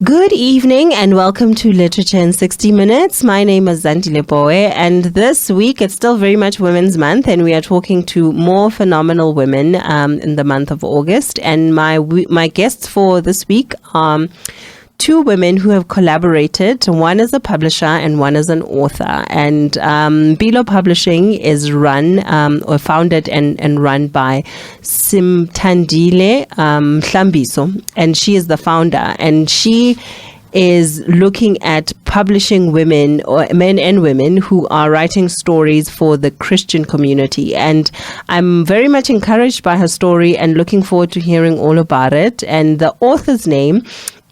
Good evening and welcome to Literature in 60 Minutes. My name is Zandile Pooe, and this week it's still very much Women's Month, and we are talking to more phenomenal women in the month of August. And my guests for this week are two women who have collaborated. One is a publisher and one is an author. And Bilo Publishing is run or founded and run by Zandile Mhlambiso, and she is the founder. And she is looking at publishing women, or men and women, who are writing stories for the Christian community. And I'm very much encouraged by her story and looking forward to hearing all about it. And the author's name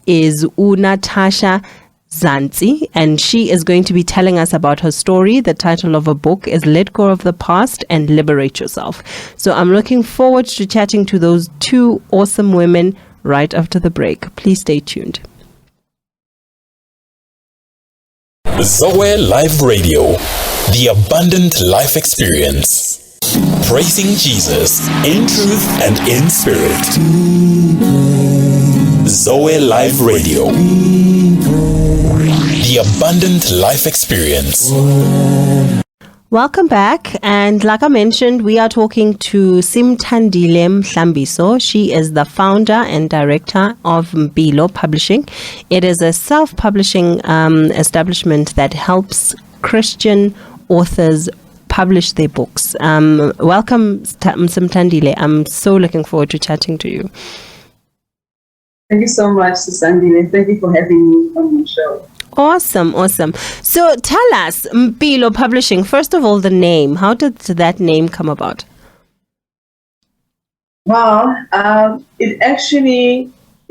is Natasha Zanzi, and she is going to be telling us about her story. The title of her book is Let Go of the Past and Liberate Yourself. So I'm looking forward to chatting to those two awesome women right after the break. Please stay tuned. Zoe Live Radio, the abundant life experience. Praising Jesus in truth and in spirit. Zoe Live Radio, the abundant life experience. Welcome back, and like I mentioned, we are talking to Zandile Mhlambiso. She is the founder and director of Bilo Publishing. It is a self-publishing establishment that helps Christian authors publish their books. Welcome, Zandile. I'm so looking forward to chatting to you. Thank you so much, Zandile. Thank you for having me on your show. Awesome. So tell us, Bilo Publishing, first of all, the name. How did that name come about? Well, it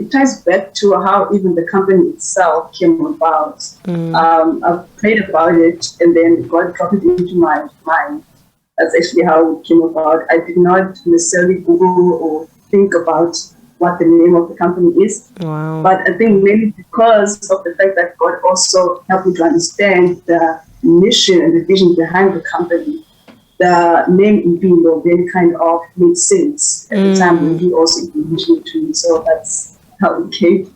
ties back to how even the company itself came about. I've prayed about it, and then God dropped it into my mind. That's actually how it came about. I did not necessarily Google or think about what the name of the company is. Wow. But I think maybe because of the fact that God also helped me to understand the mission and the vision behind the company, the name Bilo then kind of made sense at the time when he also introduced it to me. So that's how it came.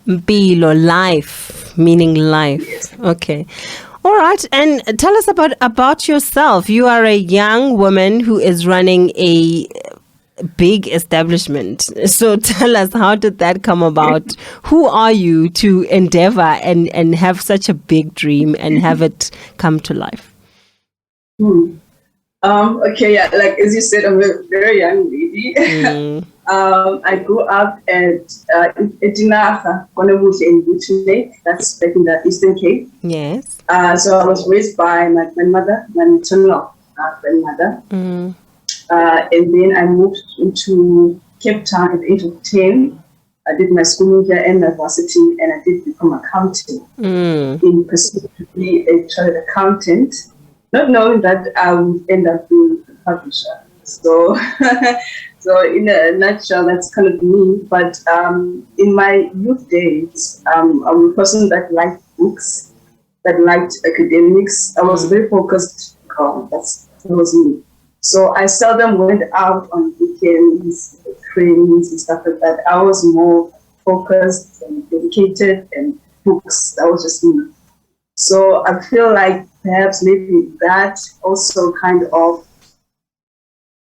Bilo, life, meaning life. Yes. Okay. All right. And tell us about yourself. You are a young woman who is running a big establishment. So tell us, how did that come about? Who are you to endeavor and have such a big dream and have it come to life? Okay, yeah, like as you said, I'm a very young lady. I grew up at Etinaga, Konebuhle in Buchule. That's back in the Eastern Cape. Yes. So I was raised by my grandmother, my maternal grandmother. And then I moved into Cape Town at the age of 10. I did my schooling here and my varsity, and I did become accounting in pursuit to be a chartered accountant, not knowing that I would end up being a publisher. So, so in a nutshell, that's kind of me. But in my youth days, I'm a person that liked books, that liked academics. I was very focused. That was me. So I seldom went out on weekends, trainings and stuff like that. I was more focused and dedicated, and books, that was just me. So I feel like perhaps maybe that also kind of,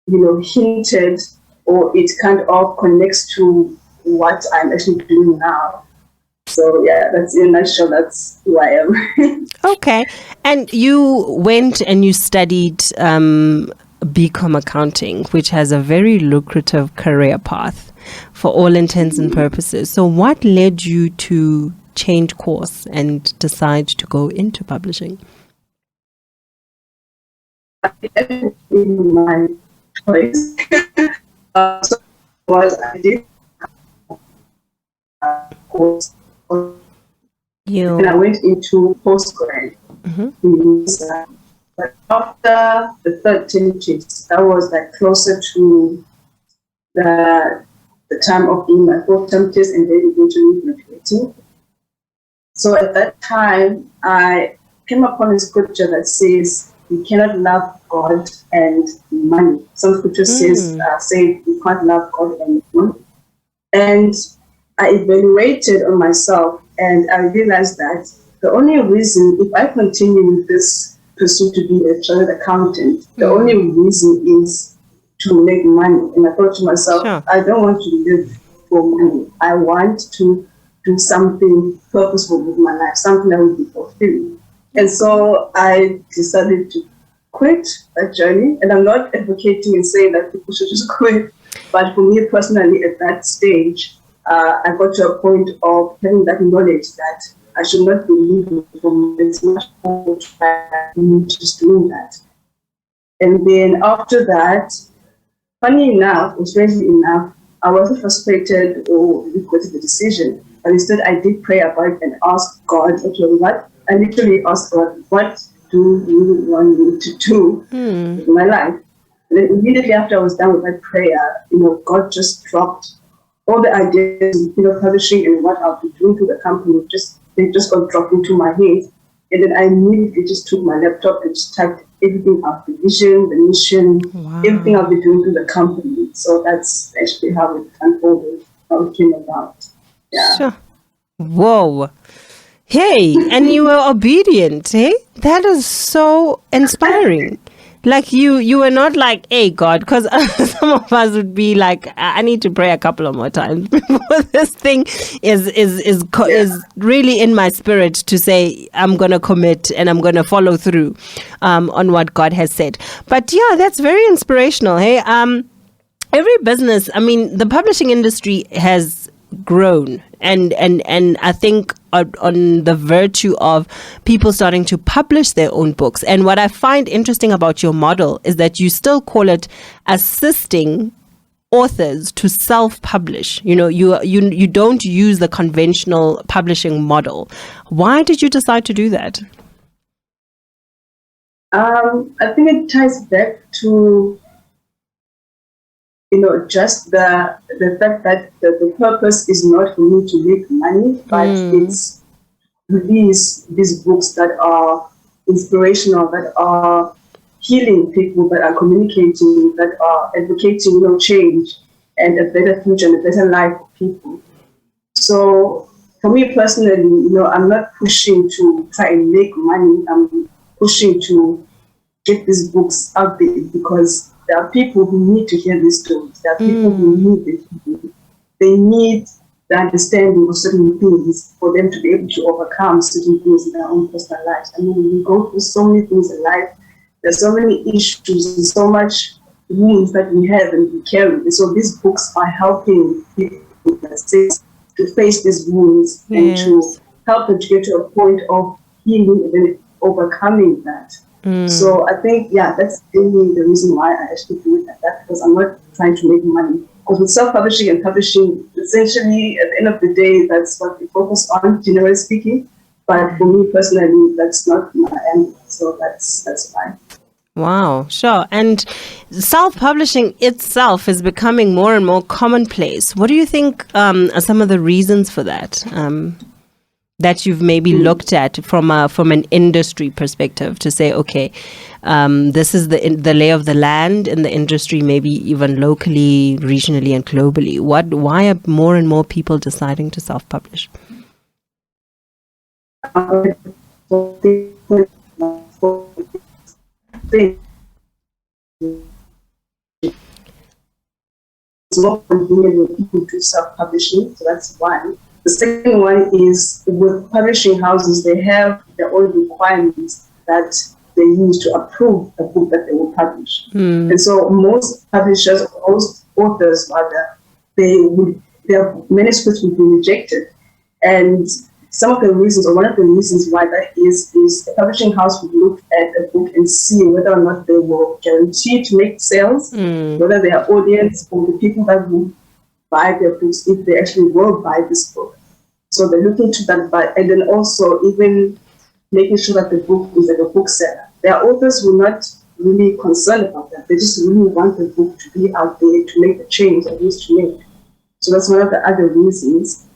hinted, or it kind of connects to what I'm actually doing now. So yeah, that's in a nutshell, that's who I am. Okay. And you went and you studied BCom accounting, which has a very lucrative career path for all intents and purposes. So what led you to change course and decide to go into publishing? My choice was I did course, and I went into postgrad. But after the third term, that was like closer to the time of doing my fourth term test and then eventually graduating. So at that time, I came upon a scripture that says, you cannot love God and money. Some scripture say you can't love God and money. And I evaluated on myself, and I realized that the only reason, if I continue with this pursuit to be a chartered accountant, the only reason is to make money. And I thought to myself, Sure. I don't want to live for money. I want to do something purposeful with my life, something that will be fulfilling. And so I decided to quit that journey. And I'm not advocating and saying that people should just quit. But for me personally, at that stage, I got to a point of having that knowledge that I should not be living from as much more just doing that. And then after that, funny enough, or strangely enough, I wasn't frustrated or regretted the decision. But instead, I did pray about it and asked God, okay, what? I literally asked God, what do you want me to do with my life? And then immediately after I was done with that prayer, God just dropped all the ideas, publishing and what I'll be doing to the company. They just got dropped into my head. And then I immediately just took my laptop and just typed everything out, the vision, the mission, everything I'll be doing to the company. So that's actually how it unfolded, how it came about. Yeah. Sure. Whoa. Hey, and you were obedient, hey? That is so inspiring. Like you were not like, hey, God, because some of us would be like, I need to pray a couple of more times before this thing is really in my spirit to say I'm going to commit and I'm going to follow through on what God has said. But yeah, that's very inspirational. Hey, every business, I mean, the publishing industry has grown and I think on the virtue of people starting to publish their own books. And what I find interesting about your model is that you still call it assisting authors to self-publish. You don't use the conventional publishing model. Why did you decide to do that? I think it ties back to just the fact that the purpose is not for me to make money, but it's release these books that are inspirational, that are healing people, that are communicating, that are advocating, change and a better future and a better life for people. So for me personally, I'm not pushing to try and make money. I'm pushing to get these books out there because there are people who need to hear these stories. There are people who need it. They need the understanding of certain things for them to be able to overcome certain things in their own personal lives. I mean, we go through so many things in life. There's so many issues and so much wounds that we have and we carry. And so these books are helping people to face these wounds and to help them to get to a point of healing and then overcoming that. So I think, that's really the reason why I actually do it like that, because I'm not trying to make money. Because with self-publishing and publishing, essentially, at the end of the day, that's what we focus on, generally speaking. But for me personally, that's not my end. So that's fine. Wow, sure. And self-publishing itself is becoming more and more commonplace. What do you think are some of the reasons for that? That you've maybe looked at from an industry perspective to say, okay, this is the lay of the land in the industry, maybe even locally, regionally, and globally. Why are more and more people deciding to self-publish? It's more convenient when people do self-publishing, so that's one. The second one is with publishing houses, they have their own requirements that they use to approve a book that they will publish. And so most publishers, most authors rather, their manuscripts will be rejected. And some of the reasons, or one of the reasons why that is the publishing house will look at a book and see whether or not they will guarantee to make sales, whether their audience or the people that will buy their books, if they actually will buy this book. So they're looking to that, and then also even making sure that the book is like a bookseller. There are authors who are not really concerned about that. They just really want the book to be out there to make the change that needs to make. So that's one of the other reasons.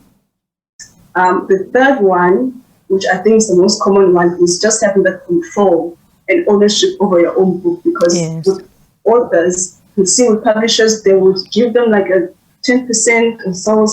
The third one, which I think is the most common one, is just having that control and ownership over your own book. Because with authors, you see with publishers, they would give them like a 10% or so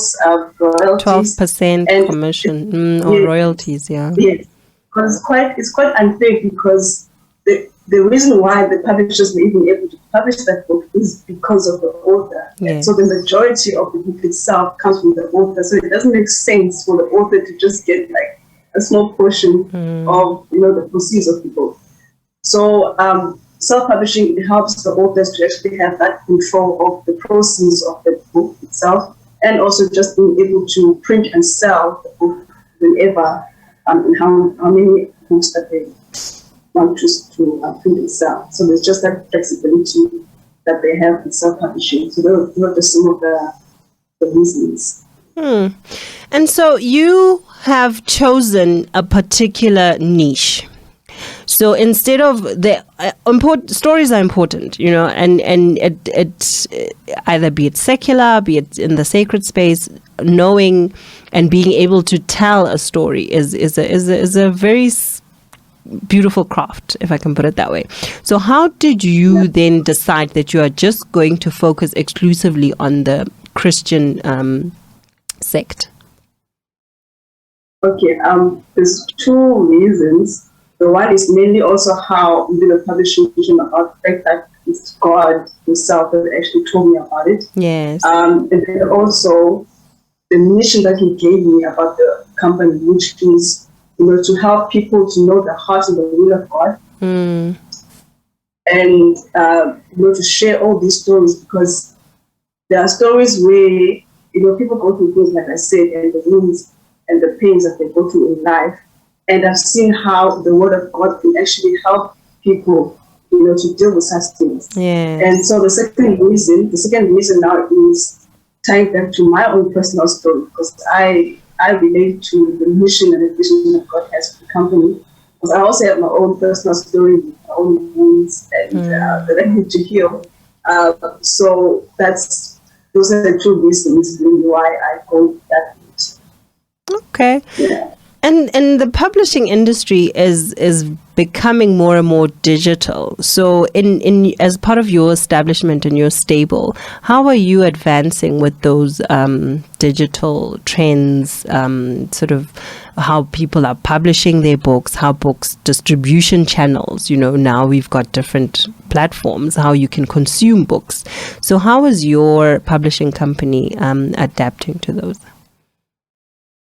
royalties. 12% and commission or royalties, yeah. Yes, because it's quite unfair, because the reason why the publishers were even able to publish that book is because of the author. Yeah. So the majority of the book itself comes from the author. So it doesn't make sense for the author to just get like a small portion of the proceeds of the book. So self-publishing, it helps the authors to actually have that control of the proceeds of the book itself, and also just being able to print and sell the book whenever and how many books that they want to print and sell. So there's just that flexibility that they have in self-publishing. So those are just some of the reasons. And so you have chosen a particular niche. So instead of the stories are important, and it either be it secular, be it in the sacred space, knowing and being able to tell a story is a very beautiful craft, if I can put it that way. So how did you then decide that you are just going to focus exclusively on the Christian sect? Okay, there's two reasons. The one is mainly also how the publishing came about, the fact that it's God himself that actually told me about it. Yes. And then also the mission that he gave me about the company, which is to help people to know the heart and the will of God. And to share all these stories, because there are stories where people go through things, like I said, and the wounds and the pains that they go through in life. And I've seen how the word of God can actually help people, to deal with such things. Yeah. And so the second reason now is tying back to my own personal story, because I relate to the mission and the vision that God has for the company. Because I also have my own personal story, my own wounds, and that I need to heal. So those are the two reasons why I go that route. Okay. Yeah. And the publishing industry is becoming more and more digital. So in as part of your establishment and your stable, how are you advancing with those digital trends, sort of how people are publishing their books, how books distribution channels, now we've got different platforms, how you can consume books. So how is your publishing company adapting to those?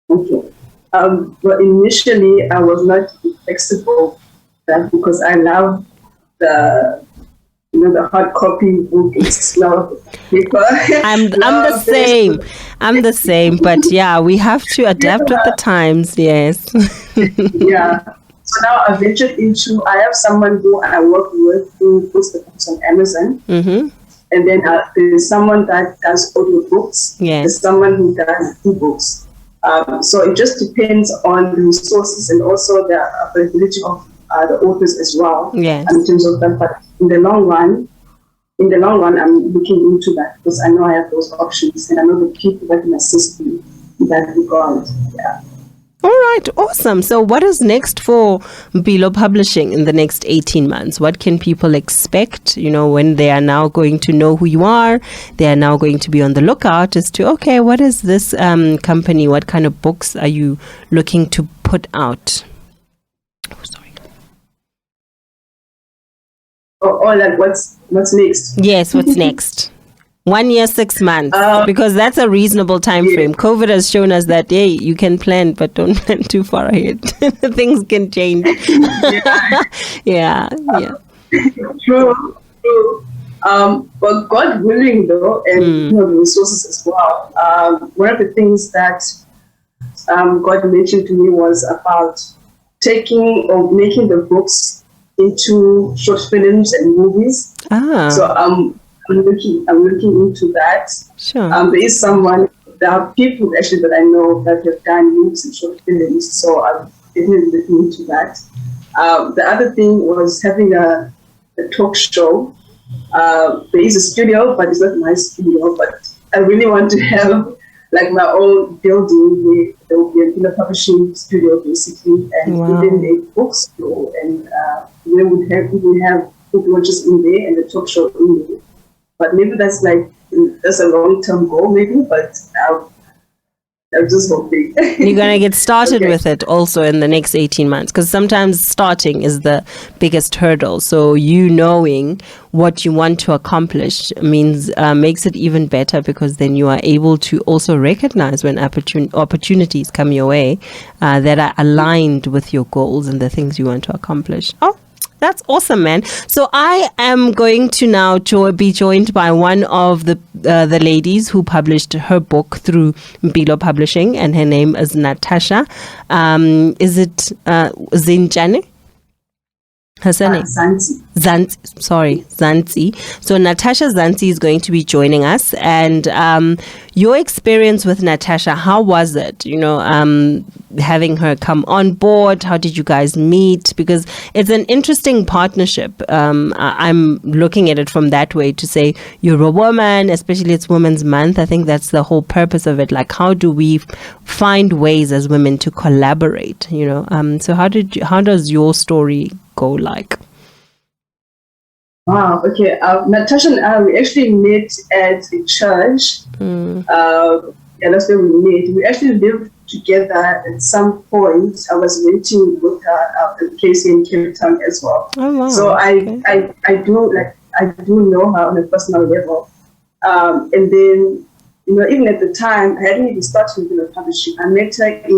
Okay. Well, initially, I was not flexible because I love the hard copy book. It's love paper. I'm the same, but yeah, we have to adapt with the times. Yes. Yeah. So now I ventured into. I have someone who I work with who puts the books on Amazon. Mm-hmm. And then there's someone that does audio books. Yes. There's someone who does e-books. So it just depends on the resources and also the availability of the authors as well. Yes. In terms of that, but in the long run, I'm looking into that because I know I have those options and I know the people that can assist me in that regard. Yeah. All right, awesome. So what is next for Mpilo Publishing in the next 18 months? What can people expect, when they are now going to know who you are? They are now going to be on the lookout as to, okay, what is this company? What kind of books are you looking to put out? Oh, sorry. Like what's next? Yes, what's next? 1 year, 6 months, because that's a reasonable time frame. COVID has shown us that, hey, you can plan, but don't plan too far ahead. Things can change. Yeah. True. But God willing, though, and the resources as well. One of the things that God mentioned to me was about taking or making the books into short films and movies. So I'm looking into that. Sure. There are people actually that I know that have done movies and short films, so I'm definitely looking into that. The other thing was having a talk show. There is a studio, but it's not my studio, but I really want to have like my own building where there will be a publishing studio basically, and even a bookstore, and we would have book launches in there and the talk show in there. But maybe that's like that's a long-term goal maybe, but I'm just hoping. You're going to get started Okay. with it also in the next 18 months, because sometimes starting is the biggest hurdle. So you knowing what you want to accomplish means makes it even better, because then you are able to also recognize when opportunities come your way that are aligned with your goals and the things you want to accomplish. Oh, that's awesome, man. So I am going to now be joined by one of the ladies who published her book through Mpilo Publishing, and her name is Natasha. Is it Zinjane? Her surname? Zanti. So Natasha Zanti is going to be joining us. And your experience with Natasha, how was it? Having her come on board, how did you guys meet? Because it's an interesting partnership. I'm looking at it from that way, to say you're a woman, especially it's Women's Month. I think that's the whole purpose of it. Like, how do we find ways as women to collaborate? So how does your story go like? Wow, okay. Natasha and I, we actually met at a church. That's where we met. We actually lived together at some point. I was renting with her at a place in Cape Town as well. Oh, wow. So I do know her on a personal level. And then, even at the time, I hadn't even started with publishing. I met her it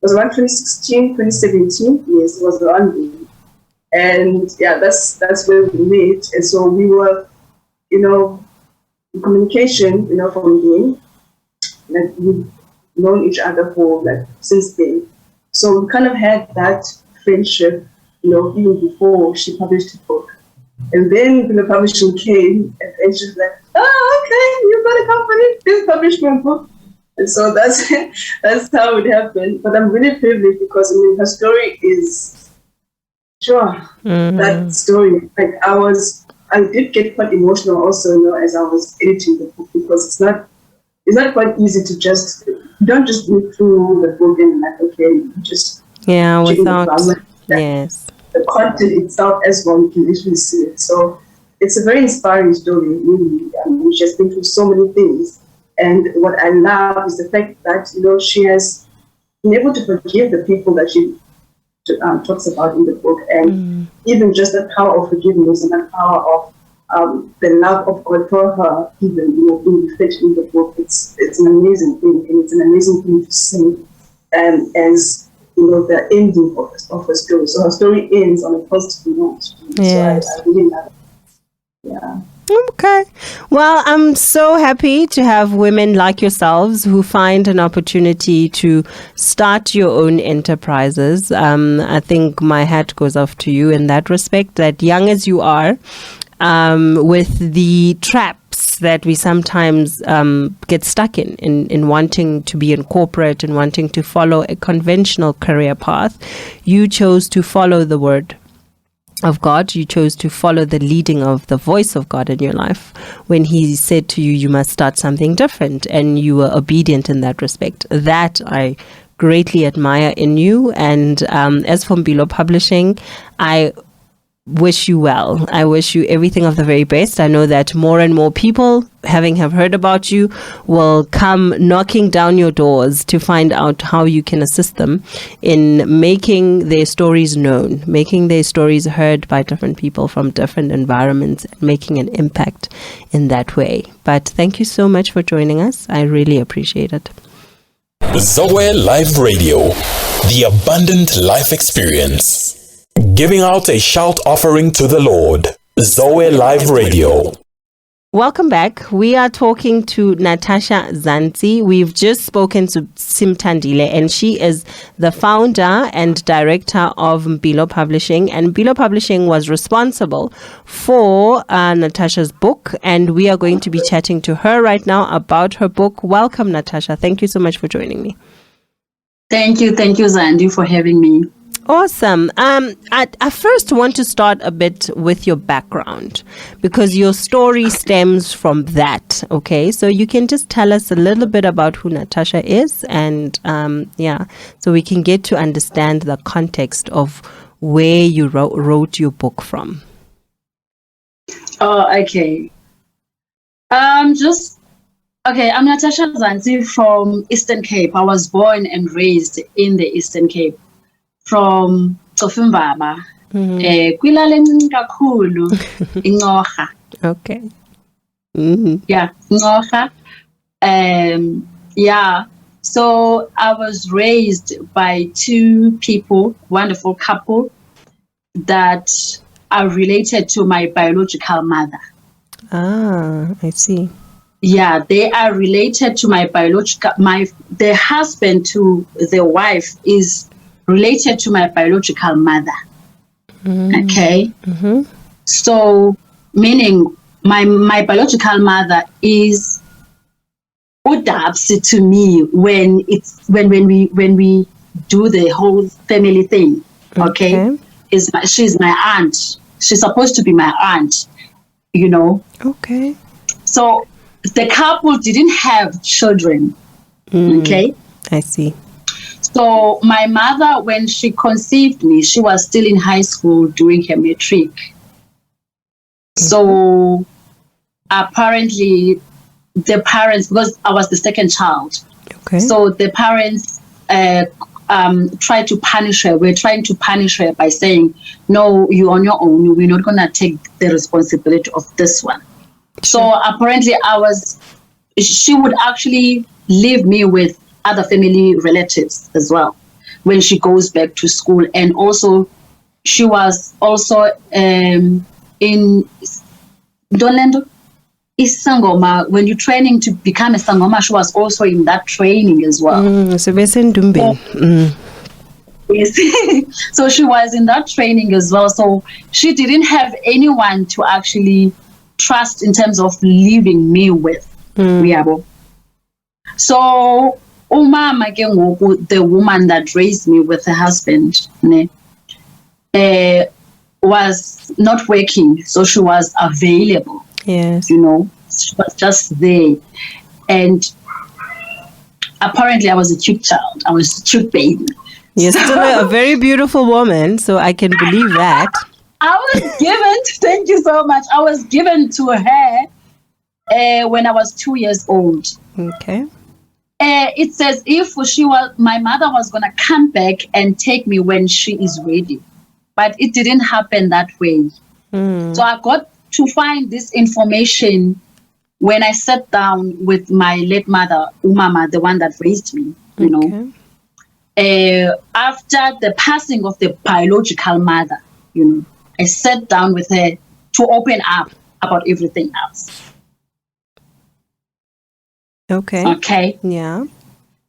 was around 2016, 2017. Yes, it was around then. And yeah, that's where we met. And so we were, in communication, from then. Like, we've known each other for since then. So we kind of had that friendship, even before she published the book. And then the publishing came, and she was like, "Oh, okay, you've got a company, please publish my book." And so that's how it happened. But I'm really privileged, because her story is that story. Like, I did get quite emotional also, as I was editing the book, because it's not quite easy to don't just read through the book and just without the content itself as well, you can actually see it. So it's a very inspiring story, really. She has been through so many things, and what I love is the fact that she has been able to forgive the people that she talks about in the book, and even just the power of forgiveness and the power of the love of God for her, even being reflected in the book. It's an amazing thing, and it's an amazing thing to see. And as the ending of her story, so her story ends on a positive note. Yes. So I really love it. Yeah. Okay. Well, I'm so happy to have women like yourselves who find an opportunity to start your own enterprises. I think my hat goes off to you in that respect, that young as you are, with the traps that we sometimes get stuck in wanting to be in corporate and wanting to follow a conventional career path, you chose to follow the word of God. You chose to follow the leading of the voice of God in your life when he said to you, you must start something different, and you were obedient in that respect. That I greatly admire in you. And as for Mpilo Publishing, I wish you well. I wish you everything of the very best. I know that more and more people, have heard about you, will come knocking down your doors to find out how you can assist them in making their stories known, making their stories heard by different people from different environments, and making an impact in that way. But thank you so much for joining us. I really appreciate it. Zoe Live Radio, the abundant life experience. Giving out a shout offering to the Lord. Zoe Live Radio. Welcome back. We are talking to Natasha Zanti. We've just spoken to Zandile, and she is the founder and director of Mpilo Publishing. And Mpilo Publishing was responsible for Natasha's book, and we are going to be chatting to her right now about her book. Welcome, Natasha. Thank you so much for joining me. Thank you, Zandi, for having me. Awesome. I first want to start a bit with your background, because your story stems from that. Okay, so you can just tell us a little bit about who Natasha is, and so we can get to understand the context of where you wrote your book from. Oh, okay. I'm Natasha Zanzi from Eastern Cape. I was born and raised in the Eastern Cape from Tsofimbaba. Kwilale encinci kakhulu, iNgorha. Okay. Mm-hmm. Yeah, Ngorha. Yeah. So I was raised by two people, wonderful couple that are related to my biological mother. Ah, I see. Yeah, they are related to my the husband to the wife is related to my biological mother. Okay. Mm-hmm. So meaning my biological mother is udabs to me when we do the whole family thing. Okay. She's my aunt. She's supposed to be my aunt, you know. Okay. So the couple didn't have children. Okay. I see. So my mother, when she conceived me, she was still in high school doing her matric. So apparently the parents, because I was the second child, so the parents tried to punish her. We're trying to punish her by saying, no, you're on your own. We're not going to take the responsibility of this one. So apparently she would actually leave me with other family relatives as well when she goes back to school. And also she was also in Donlando. Isangoma, when you're training to become a Sangoma, she was also in that training as well. So Yes. So she was in that training as well. So she didn't have anyone to actually trust in terms of leaving me with. So umama ke ngoku, the woman that raised me with her husband, was not working, so she was available. Yes. You know, she was just there. And apparently I was a cute child. I was a cute baby. You're still a very beautiful woman, so I can believe that. I was given, thank you so much. I was given to her when I was 2 years old. Okay. It says my mother was going to come back and take me when she is ready. But it didn't happen that way. So I got to find this information when I sat down with my late mother, Umama, the one that raised me, you know. After the passing of the biological mother, you know, I sat down with her to open up about everything else. Okay. Yeah.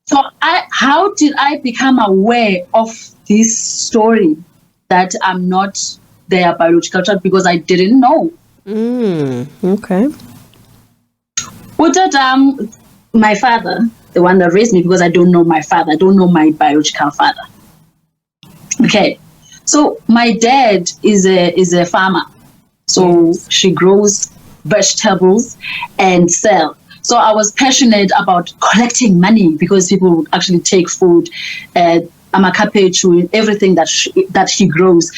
So how did I become aware of this story that I'm not their biological child? Because I didn't know. Okay. My father, the one that raised me, because I don't know my father, I don't know my biological father. Okay. So my dad is a farmer. So she grows vegetables and sell. So I was passionate about collecting money because people would actually take food, amakapechu, everything that he grows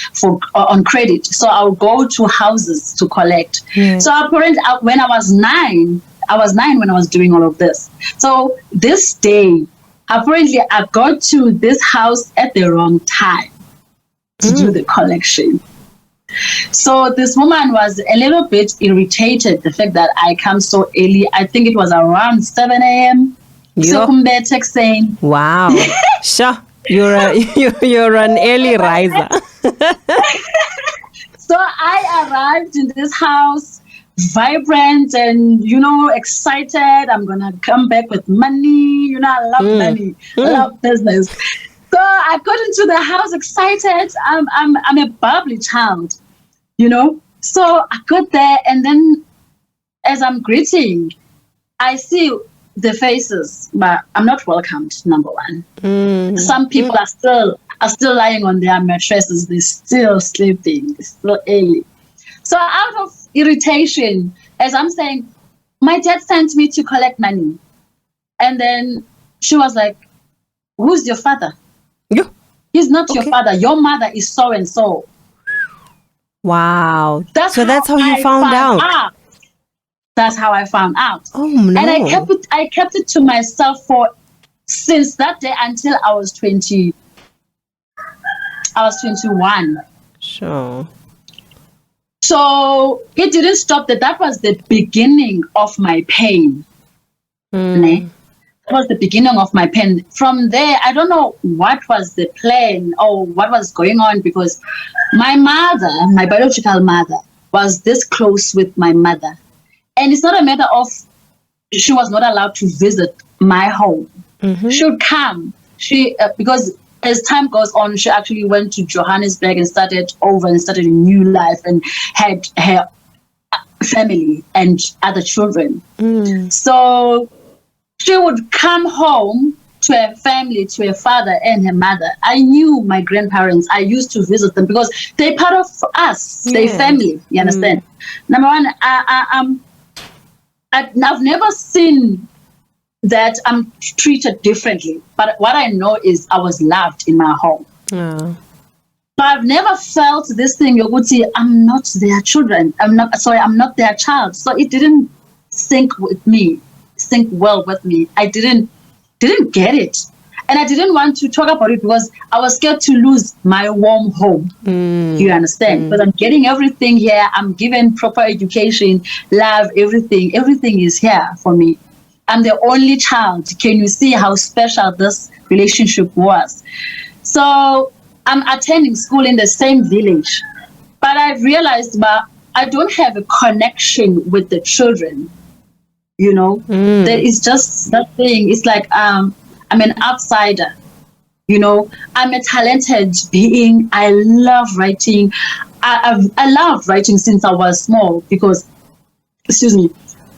on credit. So I'll go to houses to collect. So apparently when I was nine when I was doing all of this. So this day, apparently I got to this house at the wrong time to do the collection. So this woman was a little bit irritated the fact that I come so early. I think it was around 7 a.m. Saying, wow. Sure. You're an early riser. So I arrived in this house vibrant and, you know, excited. I'm going to come back with money. You know, I love money. I love business. So I got into the house excited. I'm a bubbly child, you know. So I got there, and then as I'm greeting, I see the faces, but I'm not welcomed. Number one, some people are still lying on their mattresses. They're still sleeping. It's still early. So out of irritation, as I'm saying, my dad sent me to collect money, and then she was like, "Who's your father?" He's not your father. Your mother is so and so. Wow. That's how you found out. That's how I found out. Oh no. And I kept it to myself since that day until I was 20. I was 21. Sure. So it didn't stop that. That was the beginning of my pain. That was the beginning of my pain. From there, I don't know what was the plan or what was going on, because my mother, my biological mother, was this close with my mother. And it's not a matter of she was not allowed to visit my home. She would come. Because as time goes on, she actually went to Johannesburg and started a new life and had her family and other children. So she would come home to her family, to her father and her mother. I knew my grandparents. I used to visit them because they're part of us, their family. You understand? Number one, I've never seen that I'm treated differently, but what I know is I was loved in my home. But I've never felt this thing, Yoguti, I'm not their children. I'm not their child. So it didn't sink well with me. I didn't get it. And I didn't want to talk about it because I was scared to lose my warm home. You understand? Because I'm getting everything here. I'm given proper education, love, everything. Everything is here for me. I'm the only child. Can you see how special this relationship was? So I'm attending school in the same village, but I realized I don't have a connection with the children. You know, there is just that thing. It's like I'm an outsider. You know, I'm a talented being. I love writing. I loved writing since I was small because,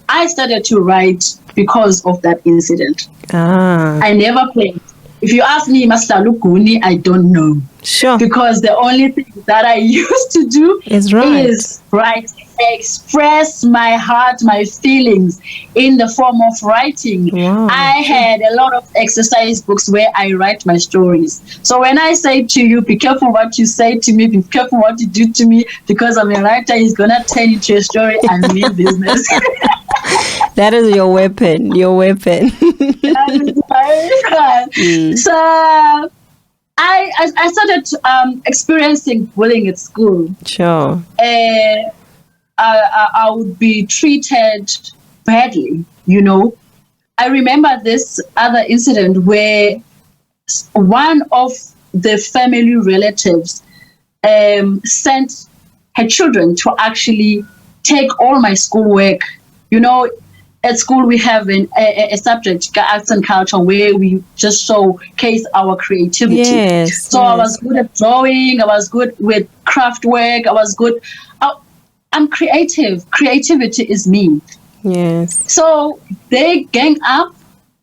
I started to write because of that incident. I never played. If you ask me, Masalukuni, I don't know. Sure. Because the only thing that I used to do is write, express my heart, my feelings in the form of writing. Wow. I had a lot of exercise books where I write my stories. So when I say to you, be careful what you say to me, be careful what you do to me, because I'm a writer, it's going to turn into a story and mean business. That is your weapon. So I started experiencing bullying at school. Sure. I would be treated badly, you know. I remember this other incident where one of the family relatives sent her children to actually take all my schoolwork. You know, at school we have a subject, arts and culture, where we just showcase our creativity. Yes. So I was good at drawing. I was good with craft work. I was good. I'm creative. Creativity is me. Yes. So they gang up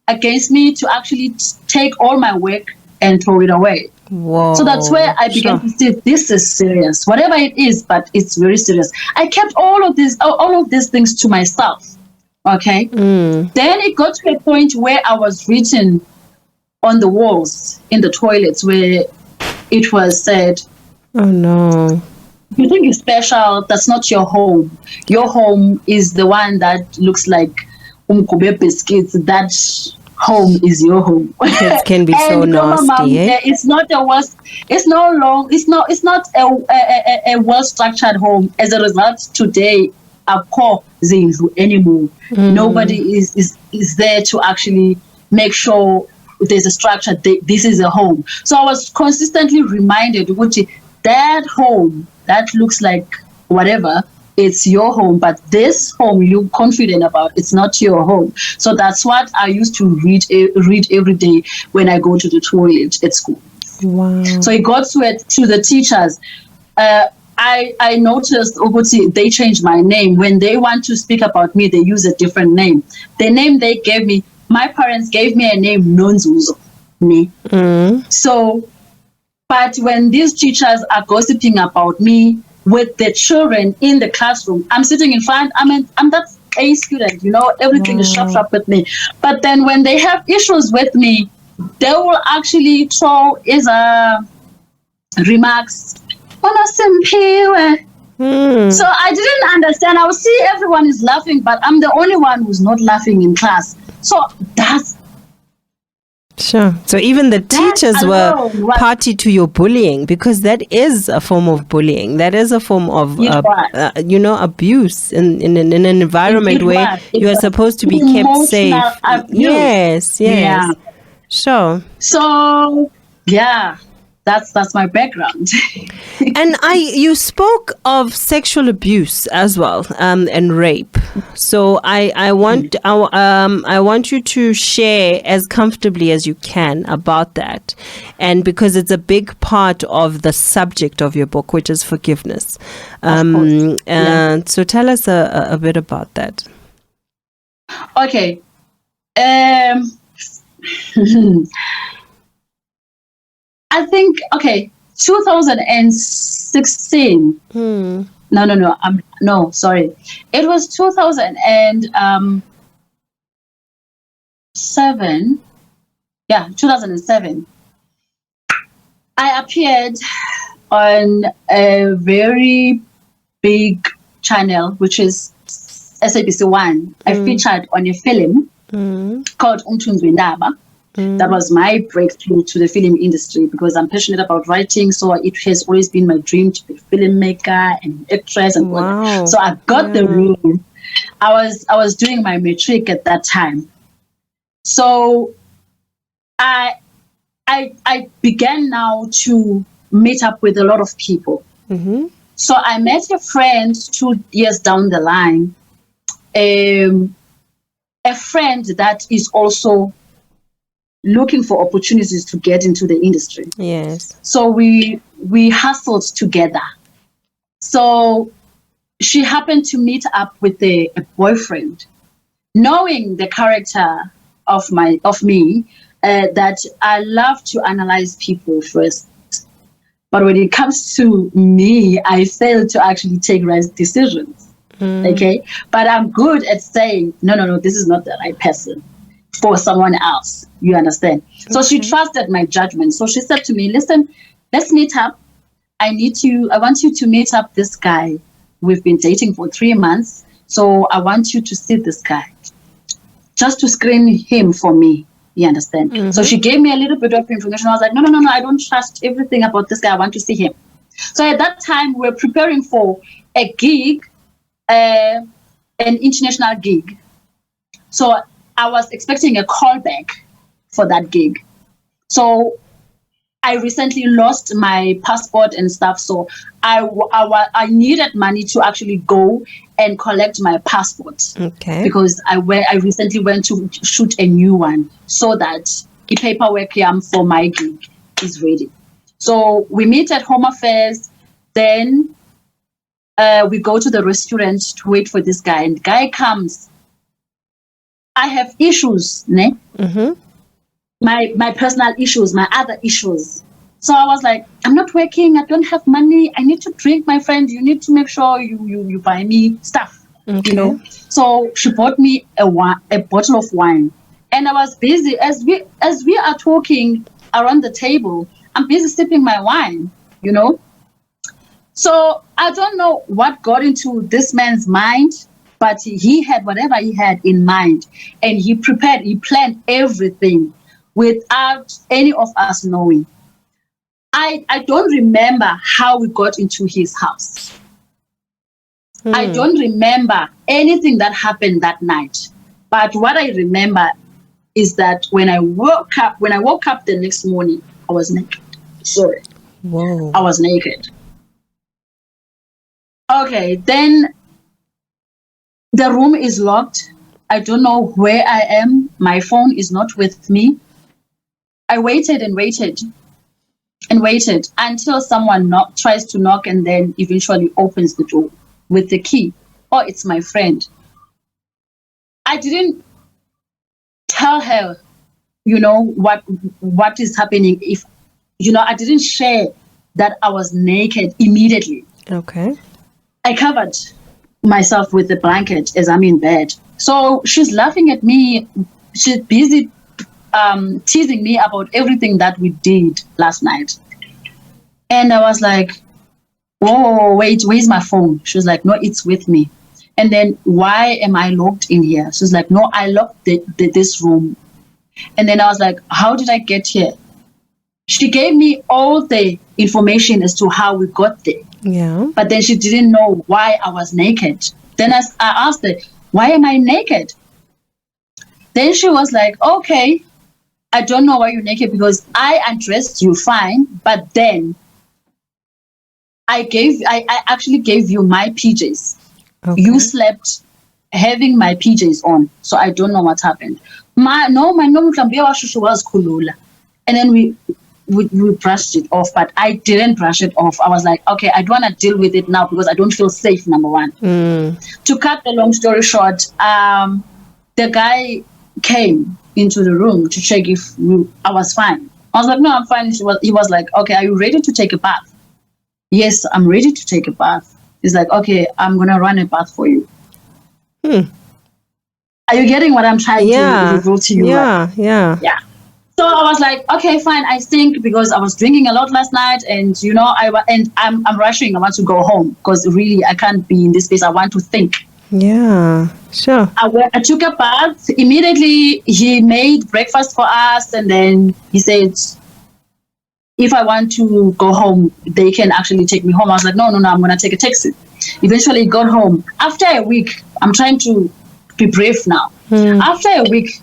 against me to actually take all my work and throw it away. Whoa. So that's where I began to see this is serious. Whatever it is, but it's very serious. I kept all of these things to myself. Okay. Then it got to a point where I was written on the walls in the toilets where it was said, "Oh no. You think you're special, that's not your home. Your home is the one that looks like umkube biscuits. That home is your home." Kids can be so nasty. It's not a worst. It's not a well-structured home. As a result, today our core zindlu anymore. Nobody is there to actually make sure there's a structure. This is a home. So I was consistently reminded, that home that looks like whatever, it's your home, but this home you're confident about, it's not your home. So that's what I used to read every day when I go to the toilet at school. Wow. So it got to the teachers. I noticed they changed my name. When they want to speak about me, they use a different name. The name they gave me, my parents gave me a name, Nonzuzo. So, but when these teachers are gossiping about me with the children in the classroom, I'm sitting in front, I'm that A student, you know, everything is sharp with me. But then when they have issues with me, they will actually throw remarks. So I didn't understand. I would see everyone is laughing, but I'm the only one who's not laughing in class. So that's Sure. So even the teachers were alone was- party to your bullying, because that is a form of bullying. That is a form of, It was. abuse in an environment It where was. It you are was supposed to be kept emotional safe. abuse. Yes. Yeah. Sure. So yeah, that's my background. And you spoke of sexual abuse as well, and rape. So I want you to share as comfortably as you can about that, and because it's a big part of the subject of your book, which is forgiveness. So tell us a bit about that. Okay. I think 2016. No, sorry. It was 2007. Yeah, 2007. I appeared on a very big channel, which is SABC 1. I featured on a film called Umthunzwe Ndaba. That was my breakthrough to the film industry, because I'm passionate about writing. So it has always been my dream to be a filmmaker and actress and all that. So I got the role. I was doing my matric at that time. So I began now to meet up with a lot of people. So I met a friend 2 years down the line, a friend that is also looking for opportunities to get into the industry. Yes. So we hustled together. So she happened to meet up with a boyfriend, knowing the character of me, that I love to analyze people first. But when it comes to me, I fail to actually take right decisions. Okay? But I'm good at saying, no, this is not the right person for someone else. You understand? So she trusted my judgment. So she said to me, listen, let's meet up. I want you to meet up this guy. We've been dating for 3 months. So I want you to see this guy, just to screen him for me. You understand? So she gave me a little bit of information. I was like, no, I don't trust everything about this guy. I want to see him. So at that time, we were preparing for a gig, an international gig. So I was expecting a callback for that gig. So I recently lost my passport and stuff. So I needed money to actually go and collect my passport. Okay. Because I recently went to shoot a new one, so that the paperwork for my gig is ready. So we meet at Home Affairs. Then we go to the restaurant to wait for this guy. And the guy comes. I have issues, ne? My personal issues, my other issues. So I was like, I'm not working, I don't have money, I need to drink, my friend. You need to make sure you buy me stuff, you know. So she bought me a bottle of wine, and I was busy as we are talking around the table. I'm busy sipping my wine, you know. So I don't know what got into this man's mind, but he had whatever he had in mind, and he planned everything without any of us knowing. I don't remember how we got into his house. I don't remember anything that happened that night. But what I remember is that when I woke up the next morning, I was naked. Sorry. Whoa. I was naked. Okay, then the room is locked. I don't know where I am. My phone is not with me. I waited and waited and waited until someone tries to knock, and then eventually opens the door with the key. Oh, it's my friend. I didn't tell her, what is happening. If, I didn't share that I was naked immediately. Okay. I covered myself with the blanket as I'm in bed. So she's laughing at me. She's busy teasing me about everything that we did last night. And I was like, oh, wait, where's my phone? She was like, no, it's with me. And then, why am I locked in here? She was like, no, I locked this room. And then I was like, how did I get here? She gave me all the information as to how we got there. Yeah. But then she didn't know why I was naked. Then I asked her, why am I naked? Then she was like, okay, I don't know why you're naked because I undressed you fine, but then I actually gave you my PJs. Okay. You slept having my PJs on, so I don't know what happened. My was kulula. And then we brushed it off, but I didn't brush it off. I was like, okay, I don't want to deal with it now because I don't feel safe, number one. To cut the long story short, the guy came into the room to check if I was fine. I was like, no, I'm fine. He was like, okay, are you ready to take a bath? Yes, I'm ready to take a bath. He's like, okay, I'm going to run a bath for you. Are you getting what I'm trying to reveal to you? Yeah. So I was like, okay, fine. I think because I was drinking a lot last night, and I'm rushing. I want to go home because really I can't be in this space. I want to think. Yeah, sure. I took a bath. Immediately, he made breakfast for us, and then he said, if I want to go home, they can actually take me home. I was like, no, I'm going to take a taxi. Eventually, got home. After a week, I'm trying to be brave now. After a week,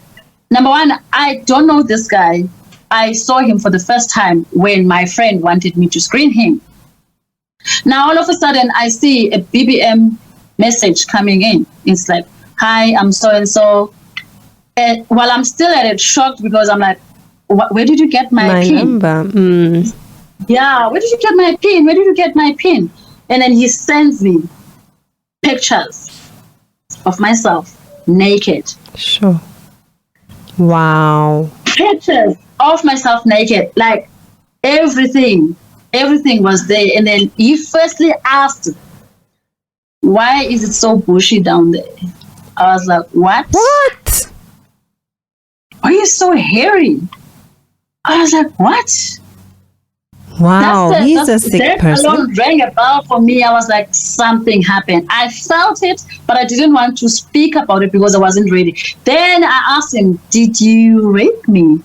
number one, I don't know this guy. I saw him for the first time when my friend wanted me to screen him. Now, all of a sudden, I see a BBM message coming in. It's like, hi, I'm so-and-so. While I'm still at it, shocked because I'm like, where did you get my pin? Number. Yeah, where did you get my pin? Where did you get my pin? And then he sends me pictures of myself naked. Sure. Wow. Pictures of myself naked, like everything was there. And then he firstly asked, why is it so bushy down there? I was like, what? Why are you so hairy? I was like, what? Wow, he's a sick person. That alone rang a bell for me. I was like, something happened. I felt it, but I didn't want to speak about it because I wasn't ready. Then I asked him, did you rape me?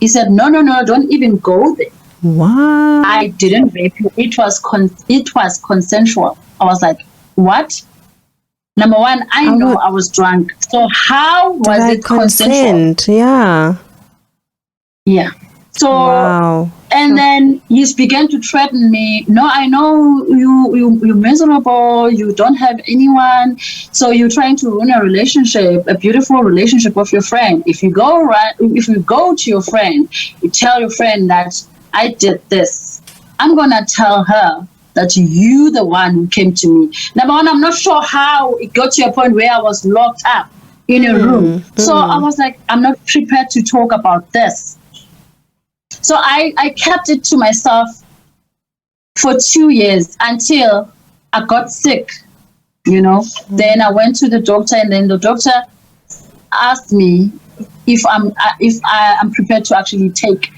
He said, no, don't even go there. What? I didn't rape you. It was consensual. I was like, what? Number one, I know I was drunk. So how was it consensual? Yeah. So, wow. And then he began to threaten me. No, I know you're miserable. You don't have anyone. So you're trying to ruin a relationship, a beautiful relationship with your friend. If you go to your friend, you tell your friend that I did this, I'm going to tell her that you the one who came to me. Number one, I'm not sure how it got to a point where I was locked up in a room. So I was like, I'm not prepared to talk about this. So I kept it to myself for 2 years until I got sick, Then I went to the doctor, and then the doctor asked me if I'm prepared to actually take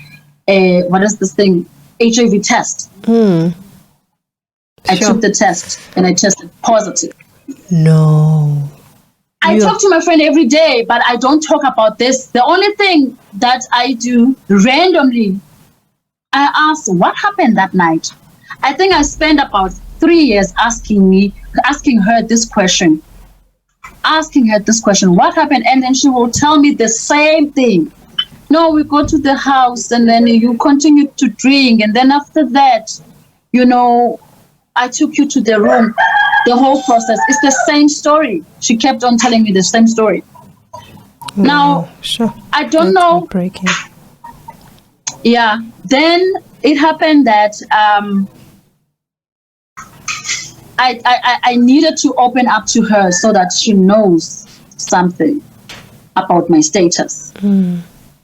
HIV test. I took the test and I tested positive. No. I talk to my friend every day, but I don't talk about this. The only thing that I do randomly, I ask, what happened that night? I think I spent about 3 years asking her this question, what happened? And then she will tell me the same thing. No, we go to the house and then you continue to drink. And then after that, I took you to the room. The whole process, it's the same story. She kept on telling me the same story. Now, sure. I don't know. Breaking. Yeah. Then it happened that I needed to open up to her so that she knows something about my status.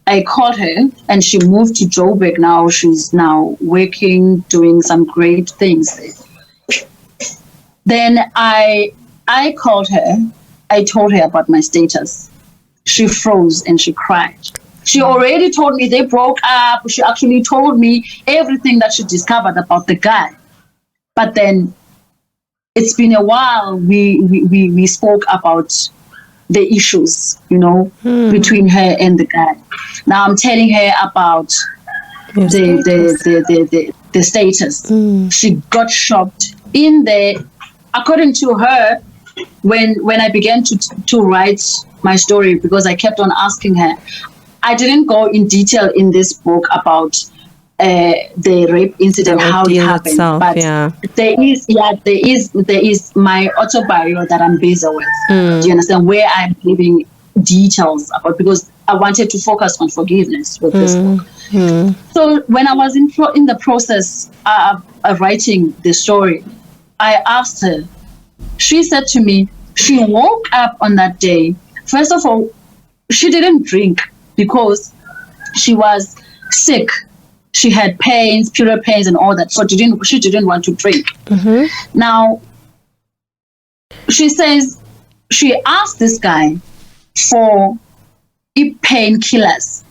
I called her and she moved to Joburg now. She's now working, doing some great things. Then I called her. I told her about my status. She froze and she cried. She already told me they broke up. She actually told me everything that she discovered about the guy. But then it's been a while we spoke about the issues, between her and the guy. Now I'm telling her about the status. She got shocked in there. According to her, when I began to write my story, because I kept on asking her, I didn't go in detail in this book about the rape incident, how it happened, itself, but there is my autobiography that I'm busy with. Do you understand, where I'm giving details about, because I wanted to focus on forgiveness with this book. So when I was in the process of writing the story, I asked her. She said to me, she woke up on that day. First of all, she didn't drink because she was sick. She had pains, period pains and all that. So she didn't want to drink. Now, she says she asked this guy for painkillers.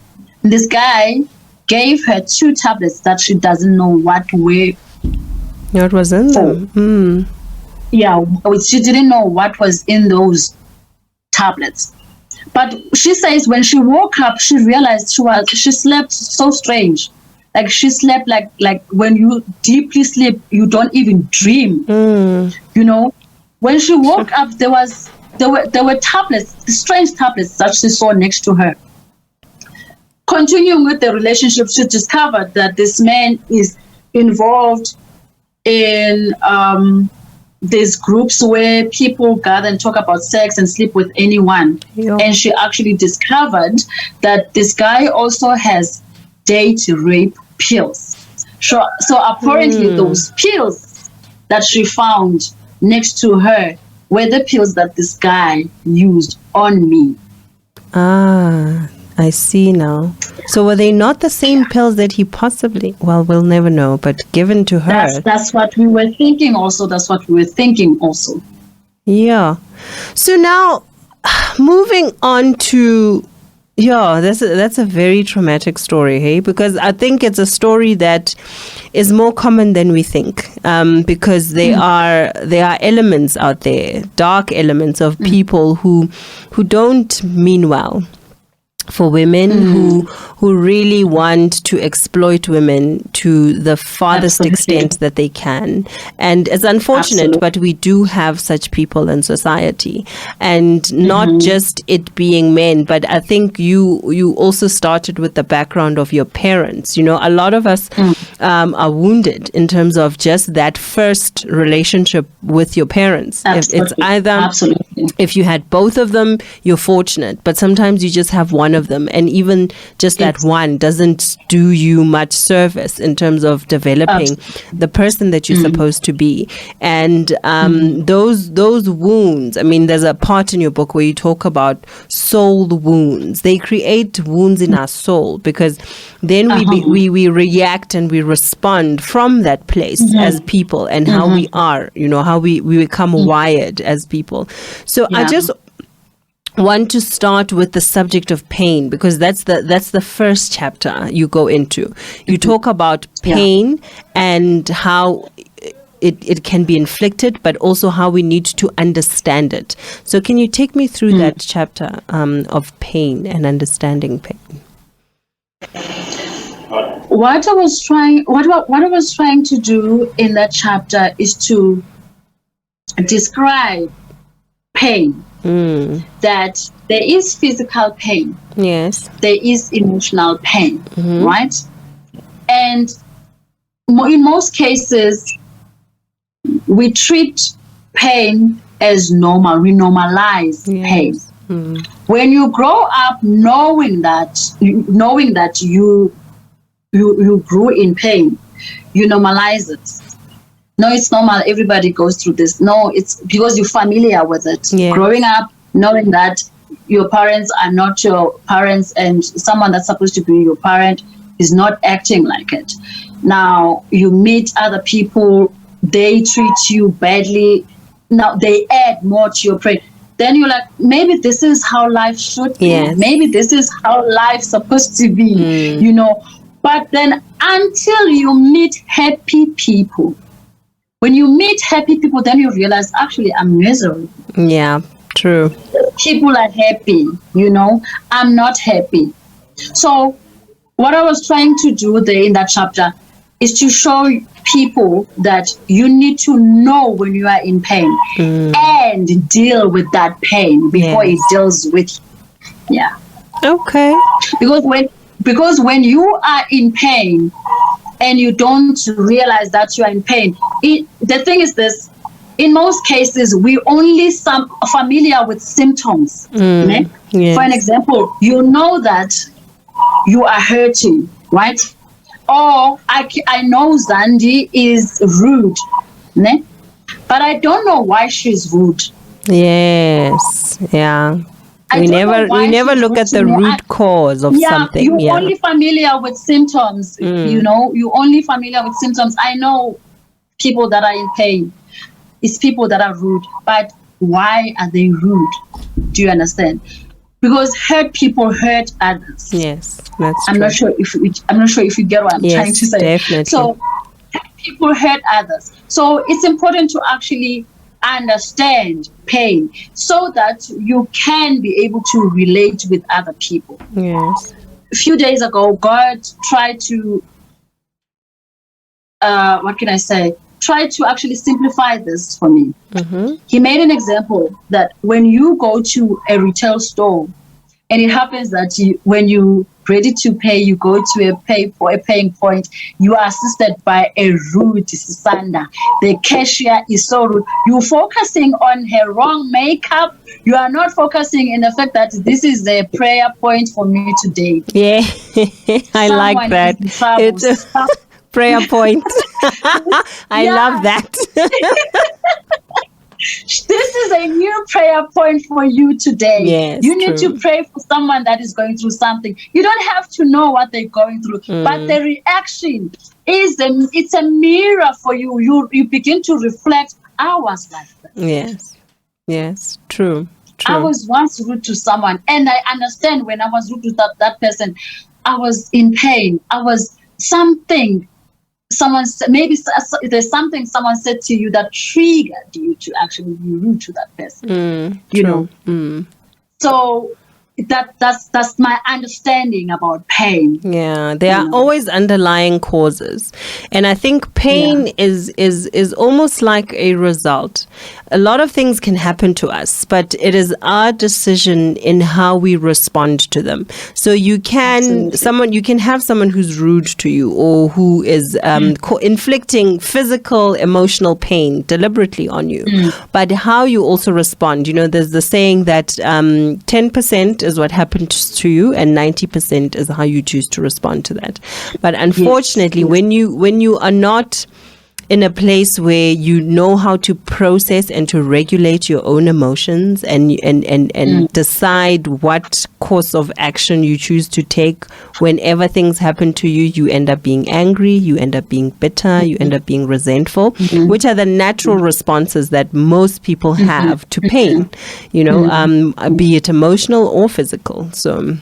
This guy gave her 2 tablets that she doesn't know what was in them. Yeah, she didn't know what was in those tablets. But she says when she woke up, she realized she slept so strange. Like she slept like when you deeply sleep, you don't even dream. When she woke up, there were tablets, strange tablets that she saw next to her. Continuing with the relationship, she discovered that this man is involved in these groups where people gather and talk about sex and sleep with anyone. And she actually discovered that this guy also has date rape pills. So apparently those pills that she found next to her were the pills that this guy used on me. I see now. So were they not the same pills that he possibly, well, we'll never know, but given to her? That's what we were thinking also. Yeah. So now, moving on to, that's a very traumatic story, hey? Because I think it's a story that is more common than we think, because there are elements out there, dark elements of people who don't mean well for women, who really want to exploit women to the farthest extent that they can. And it's unfortunate, but we do have such people in society. And not just it being men, but I think you also started with the background of your parents. A lot of us are wounded in terms of just that first relationship with your parents. It's either, if you had both of them, you're fortunate, but sometimes you just have one of them, and even just that one doesn't do you much service in terms of developing the person that you're supposed to be. And those wounds, I mean, there's a part in your book where you talk about soul wounds. They create wounds in our soul, because then we react and we respond from that place as people, and how we are, how we become wired as people. So I just want to start with the subject of pain, because that's the first chapter you go into. You talk about pain and how it can be inflicted, but also how we need to understand it. So can you take me through that chapter of pain and understanding pain? What I was trying to do in that chapter is to describe pain. That there is physical pain. Yes. There is emotional pain, right? And in most cases, we treat pain as normal. We normalize pain. When you grow up knowing that you grew in pain, you normalize it. No, it's normal. Everybody goes through this. No, it's because you're familiar with it. Yes. Growing up, knowing that your parents are not your parents, and someone that's supposed to be your parent is not acting like it. Now, you meet other people, they treat you badly. Now, they add more to your pain. then you're like, maybe this is how life should be. Yes. Maybe this is how life's supposed to be, you know. But then until you meet happy people, when you meet happy people, then you realize, actually, I'm miserable. Yeah, true. People are happy, you know. I'm not happy. So what I was trying to do there in that chapter is to show people that you need to know when you are in pain and deal with that pain before it deals with you. Yeah. Okay. Because when you are in pain and you don't realize that you are in pain, the thing is this: in most cases, we only familiar with symptoms. Yes. For an example, you know that you are hurting, right? Or I know Zandi is rude, né? But I don't know why she's rude. Yes. Yeah. We never look at the root cause of something. You're only familiar with symptoms. You know, you're only familiar with symptoms. I know people that are in pain. It's people that are rude. But why are they rude? Do you understand? Because hurt people hurt others. Yes, that's I'm true. not sure if you get what I'm trying to say. Definitely. So people hurt others. So it's important to actually understand pain so that you can be able to relate with other people. Yes. A few days ago, God tried to try to actually simplify this for me. He made an example that when you go to a retail store and it happens that when you ready to pay, you go to a paying point, you are assisted by a rude Sisanda. The cashier is so rude. You're focusing on her wrong makeup. You are not focusing in the fact that this is a prayer point for me today. Yeah, I like that. It's a prayer point. I love that. This is a new prayer point for you today. Yes, you need to pray for someone that is going through something. You don't have to know what they're going through, but the reaction it's a mirror for you. You begin to reflect, I was like that. Yes, true. I was once rude to someone, and I understand when I was rude to that person, I was in pain. I was something. Maybe there's something someone said to you that triggered you to actually be rude to that person. You know. So that's my understanding about pain. Yeah, there are always underlying causes, and I think pain is almost like a result. A lot of things can happen to us, but it is our decision in how we respond to them. So you can have someone who's rude to you or who is inflicting physical, emotional pain deliberately on you, but how you also respond. You know, there's the saying that 10% is what happens to you and 90% is how you choose to respond to that. But unfortunately, when you are not in a place where you know how to process and to regulate your own emotions and decide what course of action you choose to take whenever things happen to you, you end up being angry, you end up being bitter, you end up being resentful, which are the natural responses that most people have to pain, you know, be it emotional or physical. So